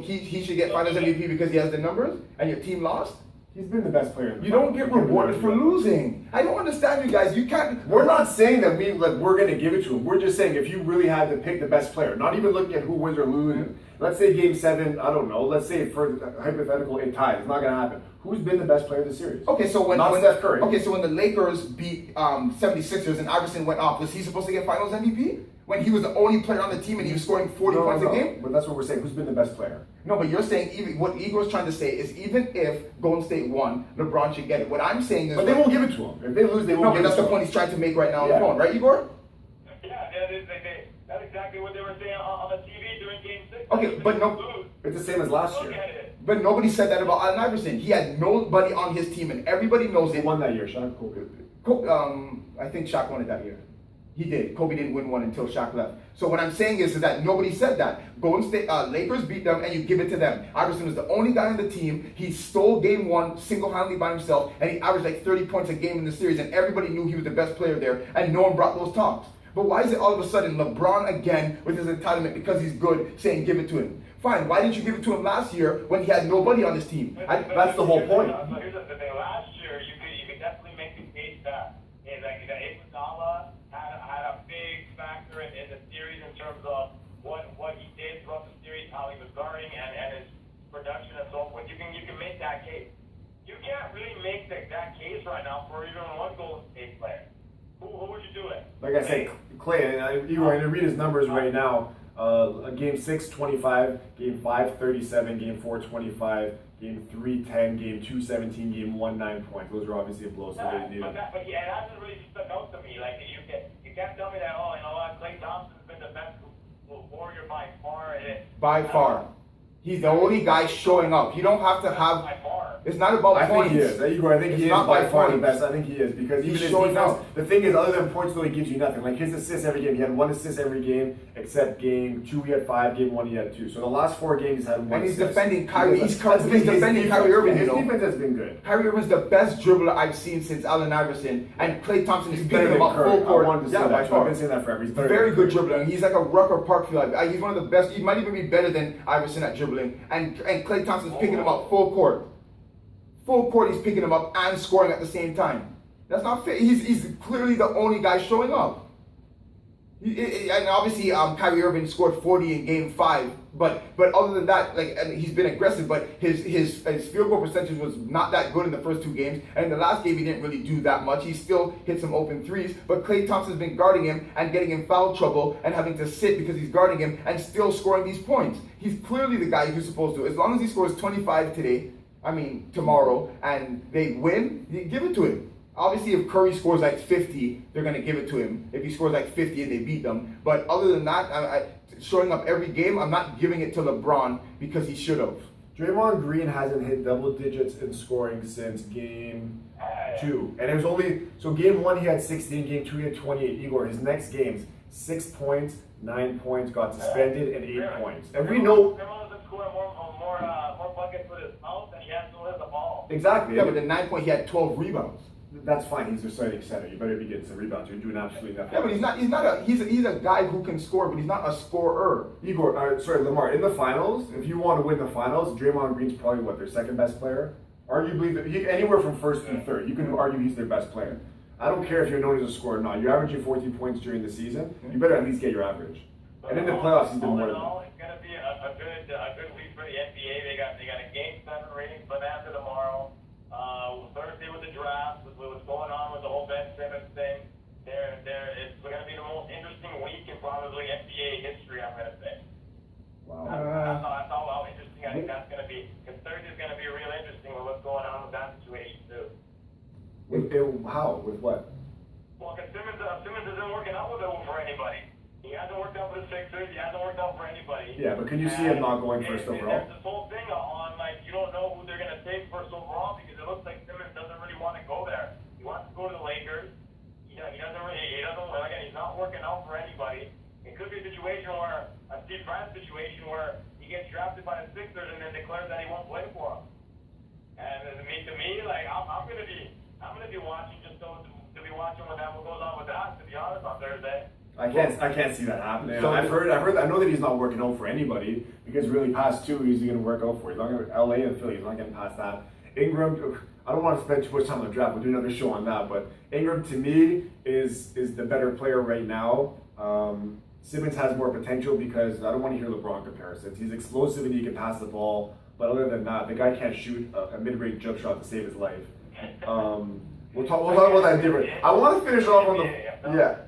S2: he should get Finals MVP because he has the numbers, and your team lost.
S1: He's been the best player.
S2: You don't get rewarded for losing. I don't understand you guys. You can't.
S1: We're not saying that we're going to give it to him. We're just saying if you really had to pick the best player, not even looking at who wins or loses. Let's say Game 7, I don't know. Let's say for hypothetical it ties. It's not going to happen. Who's been the best player of the series?
S2: Okay, so when
S1: Steph Curry.
S2: Okay, so when the Lakers beat 76ers and Iverson went off, was he supposed to get Finals MVP? When he was the only player on the team and he was scoring 40 points a game?
S1: But that's what we're saying. Who's been the best player?
S2: No, but you're saying even what Igor's trying to say is even if Golden State won, LeBron should get it. What I'm saying is,
S1: but they won't give it to him. If they lose, they won't.
S2: No, but that's the point he's trying to make right now on the phone, right, Igor?
S3: Yeah, that's exactly what they were saying on the TV during Game 6.
S2: Okay, but no,
S1: it's the same as last year.
S2: But nobody said that about Allen Iverson. He had nobody on his team, and everybody knows it.
S1: Who won that year? Shaq, Kobe.
S2: I think Shaq won it that year. He did. Kobe didn't win one until Shaq left. So what I'm saying is that nobody said that. Golden State Lakers beat them, and you give it to them. Iverson was the only guy on the team. He stole Game 1 single-handedly by himself, and he averaged like 30 points a game in the series, and everybody knew he was the best player there, and no one brought those talks. But why is it all of a sudden LeBron again with his entitlement because he's good saying give it to him? Fine. Why didn't you give it to him last year when he had nobody on his team?
S1: That's the whole point.
S3: So here's the thing. Last year, you could definitely make the case that Iguodala had a big factor in the series in terms of what he did throughout the series, how he was guarding, and his production and so forth. You can make that case. You can't really make that case right now for even one Golden State player. Who would you do it?
S1: Like I said, Klay, you're going to read his numbers right now. Game 6, 25, Game 5, 37, Game 4, 25, Game 3, 10, Game 2, 17, Game 1, 9 points. Those are obviously a blow, so they need it.
S3: But it hasn't really stuck out to me. Like you can't tell me that, oh, you know what, Klay Thompson's been the best warrior by far.
S2: By far. He's the only guy showing up. You don't have to have.
S3: By far.
S2: It's not about
S1: I
S2: points.
S1: think he is. I think he is by far the best. I think he is because
S2: He's
S1: even his
S2: showing
S1: defense.
S2: up.
S1: The thing is, other than points, though, he gives you nothing. Like his assists every game, he had 1 assist every game, except Game 2 he had 5, Game 1 he had 2. So the last 4 games he's had 1
S2: And he's
S1: assist.
S2: defending Kyrie. He's
S1: defending
S2: defending Kyrie Irving.
S1: His
S2: You know,
S1: defense has been good.
S2: Kyrie Irving's the best dribbler I've seen since Allen Iverson, and Klay Thompson is
S1: He's
S2: picking
S1: better
S2: him
S1: than
S2: up
S1: Curry.
S2: full court.
S1: I wanted to say
S2: Yeah,
S1: that.
S2: by
S1: I've
S2: far.
S1: been saying that forever. He's
S2: Very good dribbler, and he's like a Rucker Parkfield. He's one of the best. He might even be better than Iverson at dribbling. And Klay Thompson's picking him up full court. Full court, he's picking him up and scoring at the same time. That's not fair. He's clearly the only guy showing up. And obviously, Kyrie Irving scored 40 in Game 5. But other than that, and he's been aggressive. But his field goal percentage was not that good in the first 2 games. And in the last game, he didn't really do that much. He still hit some open threes. But Klay Thompson's been guarding him and getting in foul trouble and having to sit because he's guarding him and still scoring these points. He's clearly the guy who's supposed to. As long as he scores 25 tomorrow, and they win, you give it to him. Obviously, if Curry scores like 50, they're going to give it to him. If he scores like 50 and they beat them. But other than that, showing up every game, I'm not giving it to LeBron because he should have.
S1: Draymond Green hasn't hit double digits in scoring since Game 2. And it was only, so Game 1 he had 16, Game 2 he had 28. Igor, his next games, 6 points, 9 points, got suspended, and 8 points. And we know...
S3: more buckets with his mouth than he has to with the ball.
S1: Exactly.
S2: Yeah, but the 9 point, he had 12 rebounds.
S1: That's fine. He's a starting center. You better be getting some rebounds. You're doing absolutely nothing.
S2: Yeah, but he's a guy who can score, but he's not a scorer.
S1: Igor, Lamar, in the finals, if you want to win the finals, Draymond Green's probably their second best player. Arguably, anywhere from first through third, you can argue he's their best player. I don't care if you're known as a scorer or not. You're averaging 14 points during the season. You better at least get your average. And in the playoffs, he's been more than that.
S3: It's going to be a good week for the NBA. They got a Game 7 rating for after tomorrow. Thursday with the draft, with what's going on with the whole Ben Simmons thing. It's going to be the most interesting week in probably NBA history, I'm going to say.
S1: Wow.
S3: That's how interesting I think that's going to be. Because Thursday is going to be real interesting with what's going on with that situation, too.
S1: How? With what?
S3: Well, because Simmons isn't working out for anybody. He hasn't worked out for the Sixers. He hasn't worked out for anybody.
S1: Yeah, but can you see him not going first overall?
S3: There's this whole thing on, like, you don't know who they're going to take first overall because it looks like Simmons doesn't really want to go there. He wants to go to the Lakers. He doesn't, again, he's not working out for anybody. It could be a situation where, a Steve Franz situation where he gets drafted by the Sixers and then declares that he won't play for them. And to me, like, I'm going to be watching just to be watching what goes on with that, to be honest, on Thursday.
S1: I can't see that happening. So I've heard. I know that he's not working out for anybody because really past two, he's going to work out for. He's not going to LA and Philly. He's not getting past that. Ingram. I don't want to spend too much time on the draft. We'll do another show on that. But Ingram to me is the better player right now. Simmons has more potential because I don't want to hear LeBron comparisons. He's explosive and he can pass the ball. But other than that, the guy can't shoot a mid-range jump shot to save his life. We'll talk about that different. I want to finish off on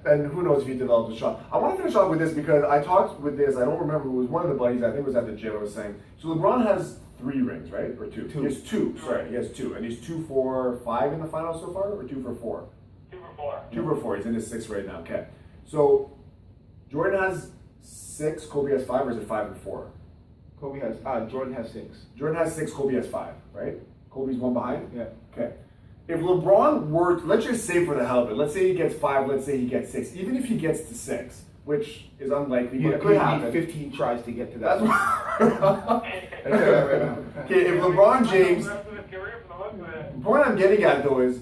S1: and who knows if he develops a shot. I want to finish off with this because I talked with this. I don't remember who it was. One of the buddies. I think it was at the gym. I was saying. So LeBron has 3 rings, right, or 2? He has 2. Sorry, he has 2, and he's 2 for 5 in the finals so far, or 2 for 4.
S3: 2 for 4.
S1: 2 for 4. He's in his 6th right now. Okay, so Jordan has 6. Kobe has 5, or is it 5 and 4?
S2: Jordan has 6.
S1: Jordan has 6. Kobe has 5. Right? Kobe's 1 behind.
S2: Yeah.
S1: Okay. If LeBron were, let's just say for the hell of it, let's say he gets 5, let's say he gets 6. Even if he gets to 6, which is unlikely, but it could happen.
S2: 15 tries to get to that.
S1: Okay, if LeBron James, the point I'm getting at though is,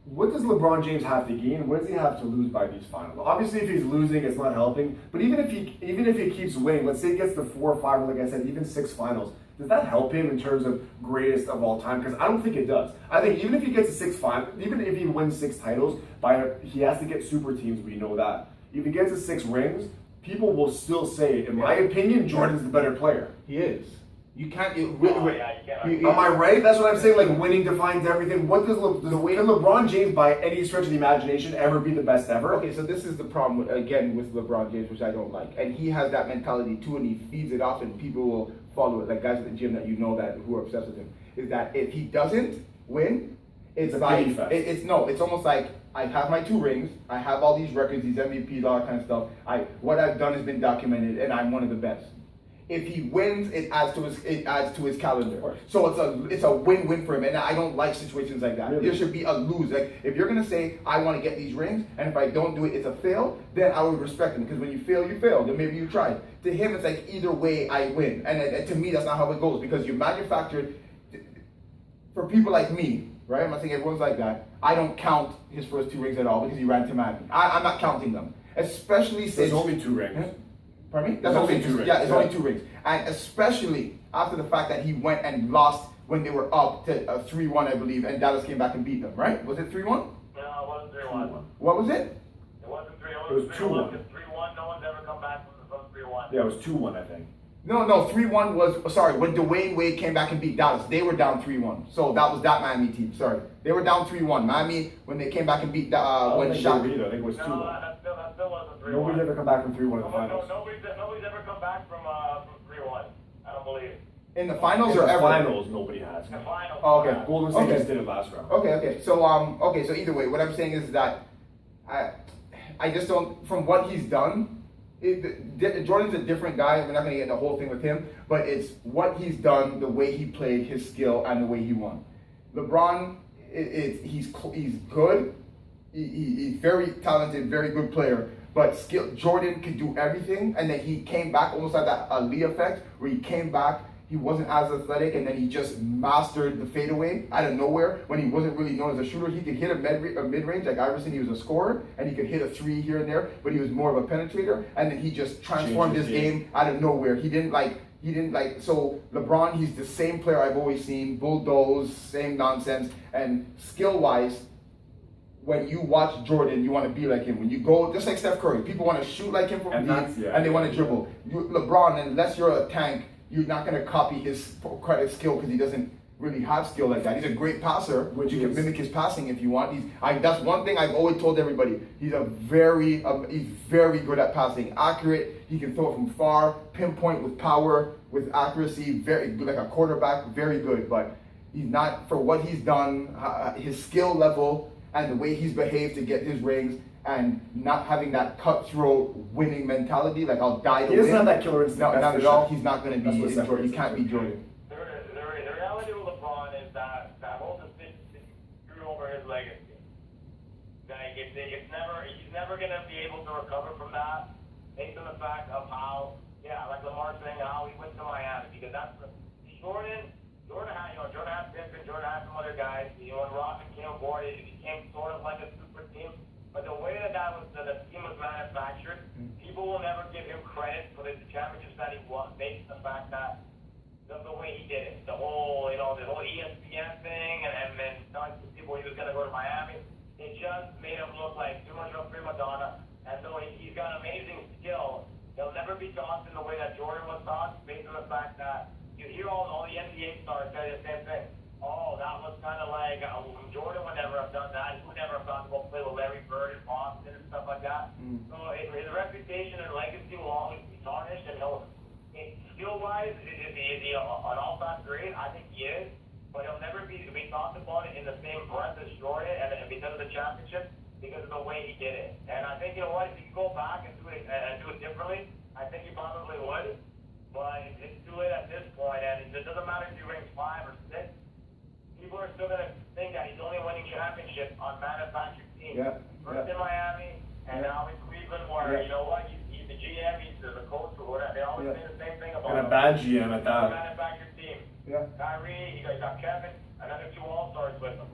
S1: what does LeBron James have to gain? What does he have to lose by these finals? Obviously, if he's losing, it's not helping. But even if he keeps winning, let's say he gets to 4 or 5, or like I said, even 6 finals. Does that help him in terms of greatest of all time? Because I don't think it does. I think even if he gets to 6 finals, even if he wins 6 titles, he has to get super teams. We know that. If he gets to 6 rings, people will still say, in my opinion, Jordan's the better player.
S2: He is. You can't.
S1: Am I right? That's what I'm saying. Like winning defines everything. What does can LeBron James, by any stretch of the imagination, ever be the best ever?
S2: Okay, so this is the problem again with LeBron James, which I don't like, and he has that mentality too, and he feeds it off, and people will follow it. Like guys at the gym that you know that who are obsessed with him, is that if he doesn't win, it's like it's almost like I have my 2 rings, I have all these records, these MVPs, all that kind of stuff. What I've done has been documented, and I'm one of the best. If he wins, it adds to his calendar. So it's a win-win for him, and I don't like situations like that. Really? There should be a lose. Like if you're gonna say I want to get these rings, and if I don't do it, it's a fail. Then I would respect him because when you fail, you fail. Then maybe you tried. To him, it's like either way I win, and to me that's not how it goes because you manufactured. For people like me, right? I'm not saying everyone's like that. I don't count his first 2 rings at all because he ran to Miami. I'm not counting them, especially since
S1: there's only 2 rings.
S2: Pardon me? That's only 2 rings. Yeah, it's only 2 rings. And especially after the fact that he went and lost when they were up to 3-1, I believe, and Dallas came back and beat them, right? Was it 3-1?
S3: No, it wasn't 3-1.
S2: What was it?
S3: It wasn't 3-1.
S1: It was 2-1.
S3: 3-1, no one's ever come back from 3-1.
S1: Yeah, it was 2-1, I think.
S2: No, 3-1 was, sorry, when Dwayne Wade came back and beat Dallas, they were down 3-1. So that was that Miami team, sorry. They were down 3-1. Miami, when they came back and beat, when Shaq.
S1: I think it was 2-1.
S3: No, that still wasn't 3-1.
S1: Nobody's ever come back from 3-1 in the finals.
S3: Nobody's ever come back from 3-1. I don't believe it.
S2: In the finals
S1: in
S2: or
S1: the
S2: ever?
S1: Finals, nobody has.
S3: In the finals.
S2: Oh, okay.
S1: Golden State just did it last round.
S2: Okay. So so either way, what I'm saying is that I just don't, from what he's done, Jordan's a different guy. We're not going to get into the whole thing with him, but it's what he's done, the way he played, his skill, and the way he won. LeBron, he's good. He's very talented, very good player. But Jordan could do everything, and then he came back almost like that Ali effect, where he came back. He wasn't as athletic, and then he just mastered the fadeaway out of nowhere. When he wasn't really known as a shooter, he could hit a mid-range like Iverson. He was a scorer, and he could hit a 3 here and there, but he was more of a penetrator. And then he just transformed his game out of nowhere. He didn't He didn't like, so LeBron, he's the same player I've always seen, bulldoze, same nonsense, and skill-wise, when you watch Jordan, you want to be like him. When you go, just like Steph Curry, people want to shoot like him from deep, and they want to dribble. LeBron, unless you're a tank, you're not going to copy his credit skill because he doesn't really have skill like that. He's a great passer, which you can mimic his passing if you want. That's one thing I've always told everybody. He's very good at passing, accurate. He can throw it from far, pinpoint with power, with accuracy. Very good, like a quarterback. Very good, but he's not for what he's done. His skill level and the way he's behaved to get his rings, and not having that cutthroat winning mentality, like I'll die to win.
S1: He doesn't have that killer instinct.
S2: No, not at all. He's not going to be in Jordan. He can't be Jordan.
S3: The reality with LeBron is that whole decision screwed over his legacy. Like he's never going to be able to recover from that, based on the fact of how, like Lamar saying, how he went to Miami, because that's Jordan had Pippen, Jordan had some other guys. When Rodman came aboard, it became sort of like a super team. But the way that the team was manufactured, people will never give him credit for the championships that he won, based on the fact that the way he did it, the whole ESPN thing, and then telling people he was going to go to Miami, it just made him look like too much of a prima donna. And though he's got amazing skill, he'll never be tossed in the way that Jordan was tossed, based on the fact that you hear all the NBA stars say the same thing. Oh, that was kind of like Jordan would never have done that. He would never have gone to go play with Larry Bird in Boston and stuff like that. So his reputation and legacy will always be tarnished. And skill-wise, is he an all-time great? I think he is. But he'll never be talked about it in the same breath as Jordan, and because of the championship, because of the way he did it. And I think, you know what, if he could go back and do it differently, I think he probably would. But it's too late at this point, and it doesn't matter if he ranks 5 or 6. People are still going to think that he's only winning championships on manufactured teams. First in Miami, and now in Cleveland, where, you know what, he's the GM, he's the coach, or whatever. They always say the same thing about him.
S1: And a bad GM at that.
S3: Manufactured team. Kyrie, he got Kevin, another 2 All-Stars with him.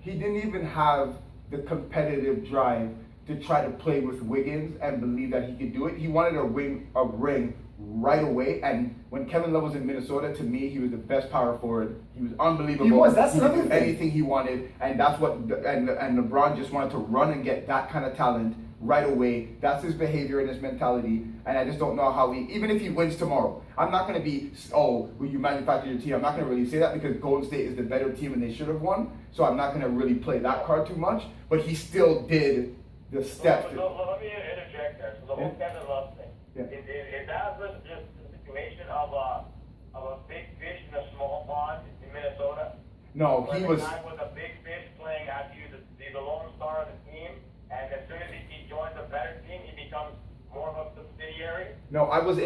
S2: He didn't even have the competitive drive to try to play with Wiggins and believe that he could do it. He wanted a ring right away. And when Kevin Love was in Minnesota, to me, he was the best power forward. He was unbelievable.
S1: He was. That's
S2: he
S1: another
S2: could do
S1: thing.
S2: anything he wanted, and that's what. And LeBron just wanted to run and get that kind of talent right away. That's his behavior and his mentality. And I just don't know how even if he wins tomorrow, I'm not going to be, will you manufacture your team? I'm not going to really say that because Golden State is the better team and they should have won. So I'm not going to really play that card too much. But he still did the steps.
S3: So let me interject there. So the whole Kevin Love thing. Is that just the situation of a big fish in a small pond in Minnesota?
S2: No, he was.
S3: The guy was a big fish playing as he was the lone star of the team, and as soon as he joins a better team, he becomes more of a subsidiary.
S2: No, I was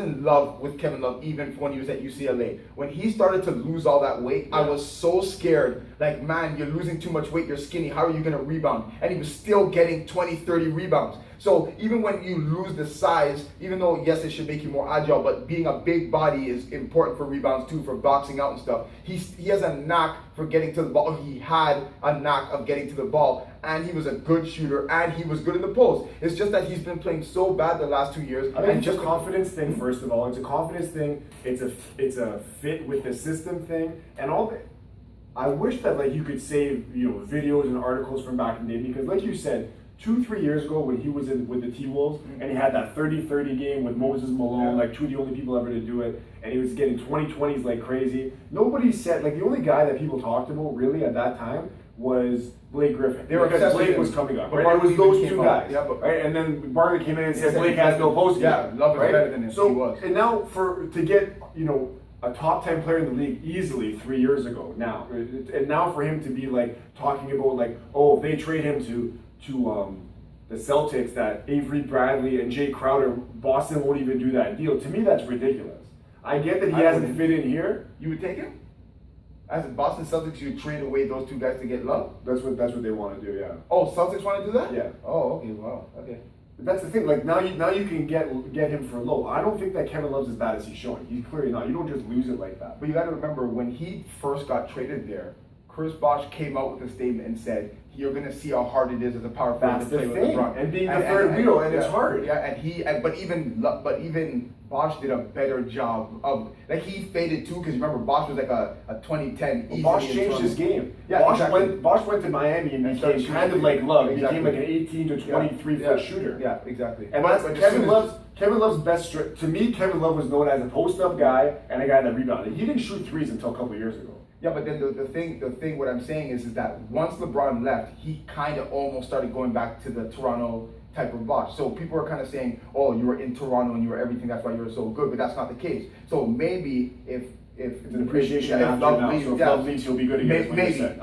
S2: in love with Kevin Love even when he was at UCLA. When he started to lose all that weight, I was so scared. Like, man, you're losing too much weight, you're skinny, how are you going to rebound? And he was still getting 20, 30 rebounds. So even when you lose the size, even though, yes, it should make you more agile, but being a big body is important for rebounds too, for boxing out and stuff. He has a knack for getting to the ball. He had a knack of getting to the ball, and he was a good shooter, and he was good in the post. It's just that he's been playing so bad the last 2 years.
S1: I think it's a confidence thing, first of all. It's a confidence thing. It's a fit with the system thing, and all that. I wish that you could save videos and articles from back in the day, because like you said, 2-3 years ago when he was with the T-Wolves and he had that 30-30 game with Moses Malone, like 2 of the only people ever to do it, and he was getting 20-20s like crazy. Nobody said, the only guy that people talked about really at that time was Blake Griffin.
S2: They were
S1: because Blake was coming up, right? It was those 2 guys, right? And then Barkley came in and said Blake has no post.
S2: Yeah, Love is better than him.
S1: So,
S2: he was.
S1: And now to get, a top 10 player in the league easily 3 years ago now. And now for him to be talking about if they trade him to the Celtics, that Avery Bradley and Jay Crowder, Boston won't even do that deal. To me, that's ridiculous. I get that he hasn't fit in here.
S2: You would take him? As a Boston Celtics, you trade away those 2 guys to get Love?
S1: That's what they want to do, yeah.
S2: Oh, Celtics want to do that?
S1: Yeah.
S2: Oh, okay, wow, okay.
S1: But that's the thing, now you can get him for low. I don't think that Kevin Love's as bad as he's showing. He's clearly not. You don't just lose it like that.
S2: But you got to remember, when he first got traded there, Chris Bosh came out with a statement and said, "You're gonna see how hard it is as a power forward
S1: That's
S2: to play
S1: the
S2: with
S1: thing.
S2: LeBron."
S1: And being the third wheel, and it's
S2: yeah,
S1: hard.
S2: Yeah, but even Bosh did a better job of, like, he faded too, because remember Bosh was like a 2010 easily.
S1: Bosh
S2: in
S1: changed
S2: Toronto.
S1: his game.
S2: Yeah,
S1: Bosh
S2: exactly.
S1: went to Miami and
S2: started
S1: became
S2: shooting
S1: kind of
S2: free.
S1: like Love. He
S2: Exactly.
S1: became like an 18 to 23 foot shooter.
S2: Yeah, exactly.
S1: And
S2: But
S1: that's
S2: as
S1: Kevin
S2: soon as-
S1: Love's. Kevin Love's best to me. Kevin Love was known as a post-up guy and a guy that rebounded. He didn't shoot threes until a couple of years ago.
S2: Yeah, but then the thing, what I'm saying is that once LeBron left, he kind of almost started going back to the Toronto type of Bosh. So people are kind of saying, "Oh, you were in Toronto and you were everything. That's why you were so good." But that's not the case. So maybe if
S1: It's an appreciation
S2: if
S1: after
S2: Love
S1: now.
S2: leaves,
S1: So if
S2: yeah,
S1: Love leaves, he'll be good again. is what you
S2: maybe.
S1: said.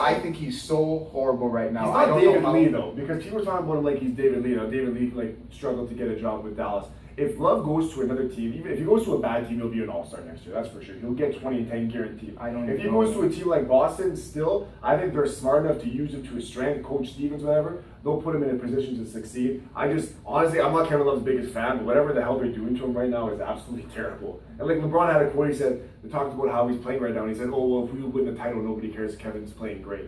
S2: I think he's so horrible right now.
S1: He's
S2: I
S1: not
S2: don't
S1: David
S2: know how,
S1: Lee though, because people are talking about him like he's David Lee. Now David Lee like struggled to get a job with Dallas. If Love goes to another team, even if he goes to a bad team, he'll be an all-star next year. That's for sure. He'll get 20 and 10 guaranteed.
S2: I don't
S1: If he
S2: know.
S1: goes to a team like Boston, still, I think they're smart enough to use him to his strength. Coach Stevens, whatever, they'll put him in a position to succeed. Honestly, I'm not Kevin Love's biggest fan, but whatever the hell they're doing to him right now is absolutely terrible. And like LeBron had a quote, he said, they talked about how he's playing right now, and he said, "Oh well, if we win the title, nobody cares. Kevin's playing great."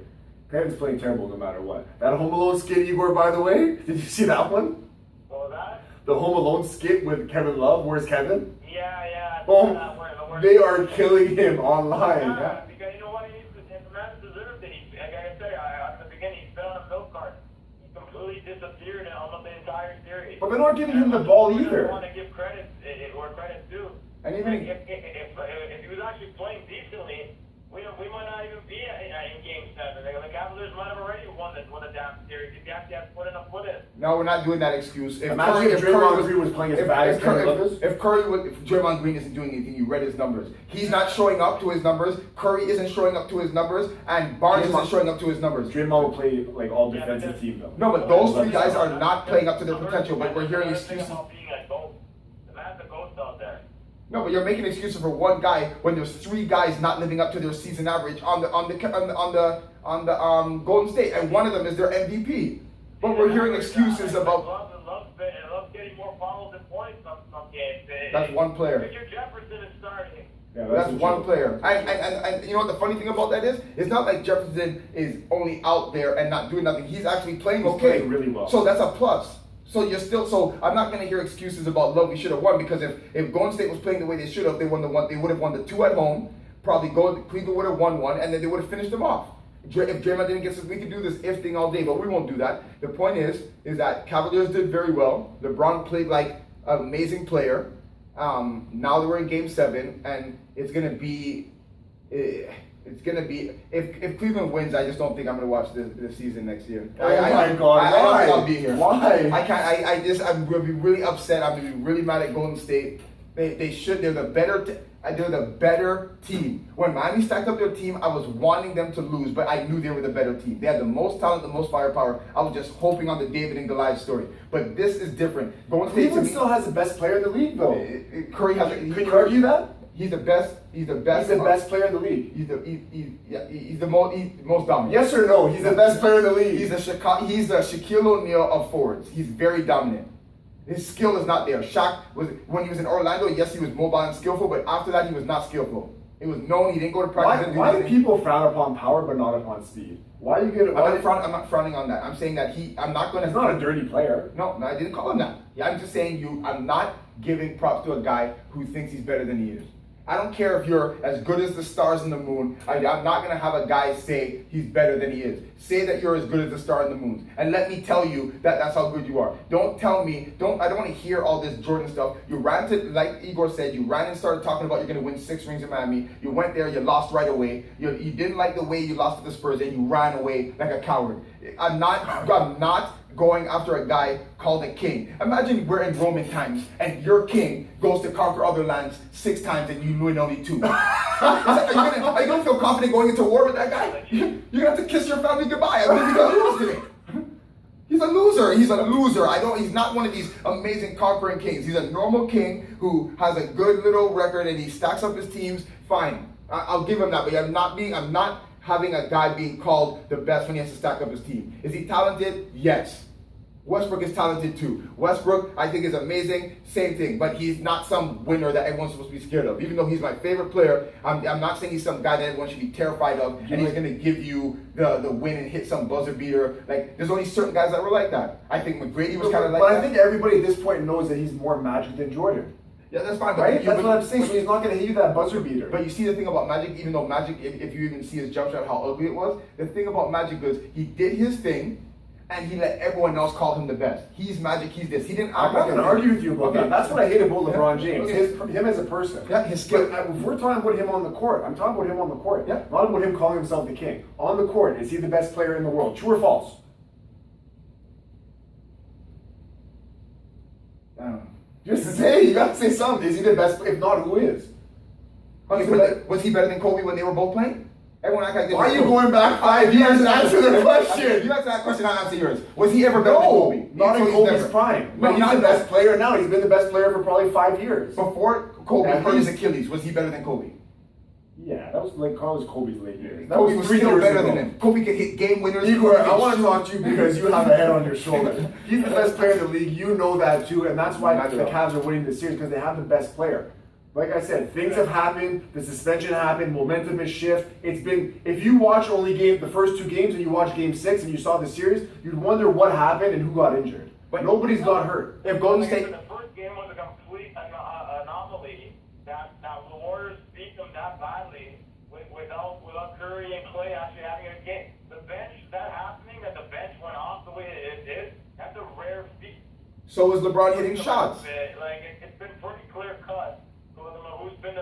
S1: Kevin's playing terrible no matter what. That Home Alone skit, Igor, by the way, did you see that one?
S3: What was that?
S1: The Home Alone skit with Kevin Love. Where's Kevin?
S3: Yeah.
S1: Oh, they are killing him online.
S3: Yeah, because you know what? The man deserved it. Like I said, at the beginning, he fell on a milk cart. He completely disappeared in almost the entire series.
S1: But they're not giving him the ball either.
S3: I want to give credit where credit's due.
S2: And even
S3: If he was actually playing decently, we might not even be in Game 7. The Cavaliers might have already won the damn series if you actually had put enough foot in.
S2: no, we're not doing that excuse.
S1: Imagine if Draymond Green was playing as bad as Kevin Love is.
S2: If Draymond Green isn't doing anything, you read his numbers. He's not showing up to his numbers. Curry isn't showing up to his numbers, and Barnes isn't showing up to his numbers.
S1: Draymond will play like all defensive team though.
S2: No, but those three guys are not playing up to their potential. But we're hearing excuses.
S3: Being a ghost. The man's a ghost out there.
S2: No, but you're making excuses for one guy when there's three guys not living up to their season average on the Golden State, and one of them is their MVP. But we're hearing excuses about.
S3: Love getting more fouls than points some games.
S2: That's one player.
S3: Richard Jefferson is starting.
S1: Yeah,
S2: That's one player. And you know what the funny thing about that is? It's not like Jefferson is only out there and not doing nothing. He's actually playing
S1: He's
S2: okay.
S1: playing really well.
S2: So that's a plus. So I'm not gonna hear excuses about Love. We should have won, because if Golden State was playing the way they should have, they would have won the two at home. Probably Cleveland would have won one, and then they would have finished them off. If Draymond didn't get, we could do this if thing all day, but we won't do that. The point is that Cavaliers did very well. LeBron played like an amazing player. Now that we're in Game 7, and it's gonna be if Cleveland wins, I just don't think I'm gonna watch the season next year.
S1: Oh my God!
S2: I don't
S1: Why?
S2: think I'll be here.
S1: Why?
S2: I can't. I'm gonna be really upset. I'm gonna be really mad at Golden State. They should. They're the better. They're the better team. When Miami stacked up their team, I was wanting them to lose, but I knew they were the better team. They had the most talent, the most firepower. I was just hoping on the David and Goliath story. But this is different. Golden State to
S1: Cleveland
S2: me,
S1: still has the best player in the league though.
S2: Curry has.
S1: Can you argue that?
S2: He's the best. He's the best.
S1: He's the best player in the league.
S2: He's the most dominant.
S1: Yes or no? He's the best player in the league.
S2: He's the Shaquille O'Neal of forwards. He's very dominant. His skill is not there. Shaq when he was in Orlando, yes, he was mobile and skillful, but after that, he was not skillful. It was known he didn't go to practice.
S1: Why do people frown upon power but not upon speed? Why do you get?
S2: I'm not frowning on that. I'm saying that I'm not going to.
S1: He's not a dirty player.
S2: No, I didn't call him that. Yeah, I'm just saying I'm not giving props to a guy who thinks he's better than he is. I don't care if you're as good as the stars in the moon. I'm not going to have a guy say he's better than he is. Say that you're as good as the star in the moon. And let me tell you that that's how good you are. Don't tell me, I don't want to hear all this Jordan stuff. You ran to, like Igor said, you ran and started talking about you're going to win 6 rings in Miami. You went there, you lost right away. You didn't like the way you lost to the Spurs, and you ran away like a coward. I'm not going after a guy called a king. Imagine we're in Roman times and your king goes to conquer other lands 6 times and you win only 2. Are you gonna feel confident going into war with that guy? You're gonna have to kiss your family goodbye. I think you're gonna lose today. He's a loser. He's a loser. He's not one of these amazing conquering kings. He's a normal king who has a good little record and he stacks up his teams. Fine. I'll give him that, but I'm not having a guy being called the best when he has to stack up his team. Is he talented? Yes. Westbrook is talented too. Westbrook, I think, is amazing. Same thing, but he's not some winner that everyone's supposed to be scared of. Even though he's my favorite player, I'm not saying he's some guy that everyone should be terrified of, and he's going to give you the win and hit some buzzer beater. Like, there's only certain guys that were like that. I think McGrady was kind of like that.
S1: But I think everybody at this point knows that he's more Magic than Jordan.
S2: Yeah, that's fine.
S1: Right? That's what I'm saying. So he's not going to hit you that buzzer beater.
S2: But you see the thing about Magic, even though Magic, if you even see his jump shot, how ugly it was, the thing about Magic is he did his thing, and he let everyone else call him the best. He's Magic, he's this. He didn't
S1: I'm not going to argue with you about that. That's what I hate about LeBron James.
S2: Okay.
S1: Him as a person.
S2: Yeah, his skill.
S1: But if we're talking about him on the court, I'm talking about him on the court.
S2: Yeah.
S1: Not about him calling himself the king. On the court, is he the best player in the world? True or false?
S2: I don't know.
S1: Just say, you got to say something. Is he the best? If not, who is?
S2: Okay, but was he better than Kobe when they were both playing? Everyone act like they
S1: Why are
S2: were
S1: you
S2: Kobe.
S1: going back 5 years and answer the question?
S2: You answer that question, I'll answer yours. Was he ever better than
S1: No,
S2: Kobe?
S1: not in
S2: So he's
S1: Kobe's
S2: never.
S1: prime.
S2: No,
S1: But he's
S2: not
S1: the best player now. He's been the best player for probably 5 years.
S2: Before Kobe
S1: At
S2: hurt his
S1: least-
S2: Achilles, was he better than Kobe?
S1: Yeah, that was like Kobe's late years. That
S2: Kobe was
S1: 3
S2: still
S1: years
S2: better
S1: ago.
S2: than him. Kobe could hit game winners.
S1: Igor,
S2: Kobe
S1: I
S2: could
S1: want to
S2: shoot.
S1: talk to you because you have a head on your shoulder. He's the best player in the league. You know that too, and that's why the Cavs are winning the series because they have the best player. Like I said, things have happened. The suspension happened. Momentum has shifted. It's been. If you watch only the first 2 games, and you watch Game 6, and you saw the series, you'd wonder what happened and who got injured. But nobody's got hurt. If Golden State.
S3: The first game was a complete anomaly. That the Warriors beat them that badly without Curry and Clay actually having a game. The bench, that happening, that the bench went off the way it did, that's a rare feat.
S2: So was LeBron hitting shots?
S3: Like it's been pretty clear cut. Who's been the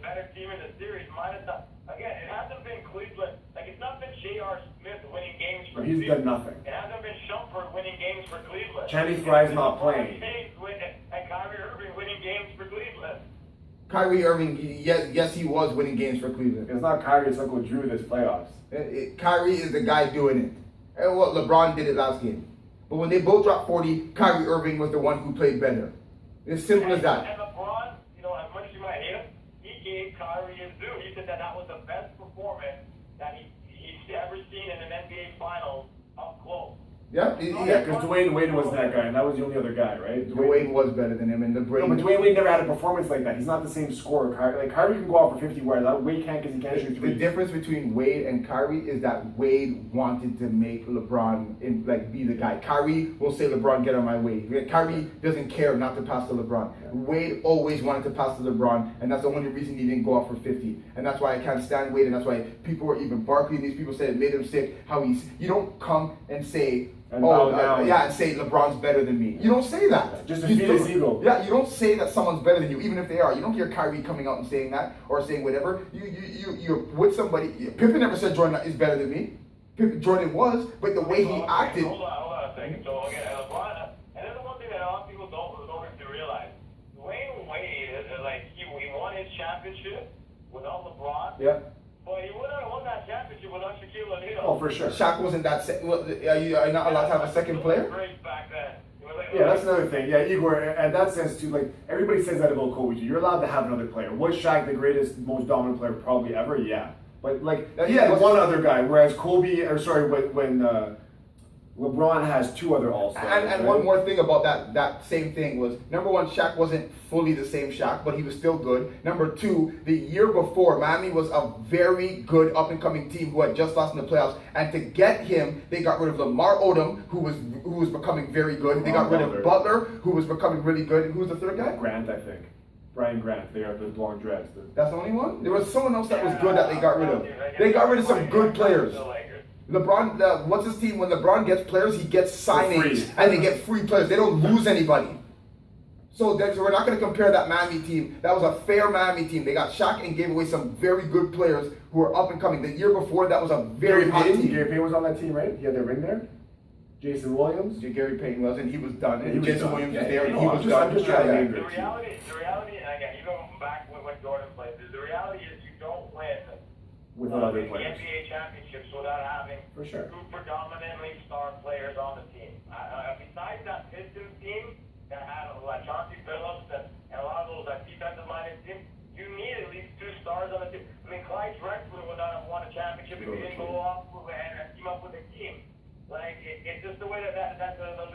S3: better team in the series? Again, it hasn't been Cleveland. Like it's not been J.R. Smith winning games for
S1: He's
S3: Cleveland.
S1: done nothing.
S3: It hasn't been Shumpert winning games for Cleveland.
S1: Channing Frye's not playing.
S3: And Kyrie Irving winning games for Cleveland.
S2: Kyrie Irving, yes, he was winning games for Cleveland.
S1: It's not Kyrie, it's Uncle Drew this playoffs.
S2: Kyrie is the guy doing it. And what LeBron did it last game. But when they both dropped 40, Kyrie Irving was the one who played better. It's simple as that.
S3: And LeBron, as much as you might hate him, he gave Kyrie his due. He said that was the best performance that he's ever seen in an NBA Finals up close.
S2: Yeah,
S1: Yeah, because Dwayne Wade was that guy, and that was the only other guy, right?
S2: Dwayne was better than him, and the
S1: No, but Dwayne Wade never had a performance like that. He's not the same scorer. Kyrie can go out for 50 where that Wade can't because he can't shoot
S2: The
S1: threes.
S2: difference between Wade and Kyrie is that Wade wanted to make LeBron be the guy. Kyrie will say, LeBron, get on my way. Kyrie doesn't care not to pass to LeBron. Wade always wanted to pass to LeBron, and that's the only reason he didn't go out for 50. And that's why I can't stand Wade, and that's why people were even Barkley and these people said it made him sick. You don't come and say,
S1: And bow down.
S2: and say LeBron's better than me. You don't say that.
S1: Just to feed his ego.
S2: Yeah, you don't say that someone's better than you, even if they are. You don't hear Kyrie coming out and saying that or saying whatever. You're with somebody. Pippen never said Jordan is better than me. Jordan was, but the way he acted.
S3: Hold on a second. So again, LeBron, and there's one thing that a lot of people don't realize. Dwayne Wade, he won his championship without LeBron.
S1: Yeah.
S3: But he would have won that championship without Shaquille O'Neal.
S1: Oh, for sure.
S2: Shaq wasn't that. Are you not allowed to have a second player?
S3: Great back then.
S1: Yeah, that's another thing. Yeah, Igor, in that sense too, like everybody says that about Kobe too. You're allowed to have another player. Was Shaq the greatest, most dominant player probably ever? Yeah. But like he had one other guy, whereas when LeBron has 2 other All-Stars.
S2: And one more thing about that same thing was, number one, Shaq wasn't fully the same Shaq, but he was still good. Number 2, the year before, Miami was a very good up-and-coming team who had just lost in the playoffs. And to get him, they got rid of Lamar Odom, who was becoming very good. They got rid of Butler, who was becoming really good. And who was the third guy?
S1: Grant, I think. Brian Grant. They are the long dreads.
S2: That's the only one? There was someone else that was good that they got rid of. They got rid of some good players. LeBron, what's his team? When LeBron gets players, he gets signings, and they get free players. They don't lose anybody. So we're not going to compare that Miami team. That was a fair Miami team. They got Shaq and gave away some very good players who were up and coming. The year before, that was a very hot team.
S1: Gary Payton was on that team, right? He had the ring there. Jason Williams.
S2: Gary Payton was, and he was done. And Jason Williams was there, and
S1: no,
S2: he was
S1: I'm just
S2: done.
S1: trying to name
S3: The reality, and again, even back when Jordan played, the reality is you don't win
S1: with other
S3: the
S1: players.
S3: NBA championships without having
S1: For sure.
S3: 2 predominantly star players on the team. Besides that Pistons team that had Chauncey Billups and a lot of those defensive-minded teams, you need at least 2 stars on the team. I mean, Clyde Drexler would not have won a championship if he didn't go off and team up with a team. Like, it's just the way that the league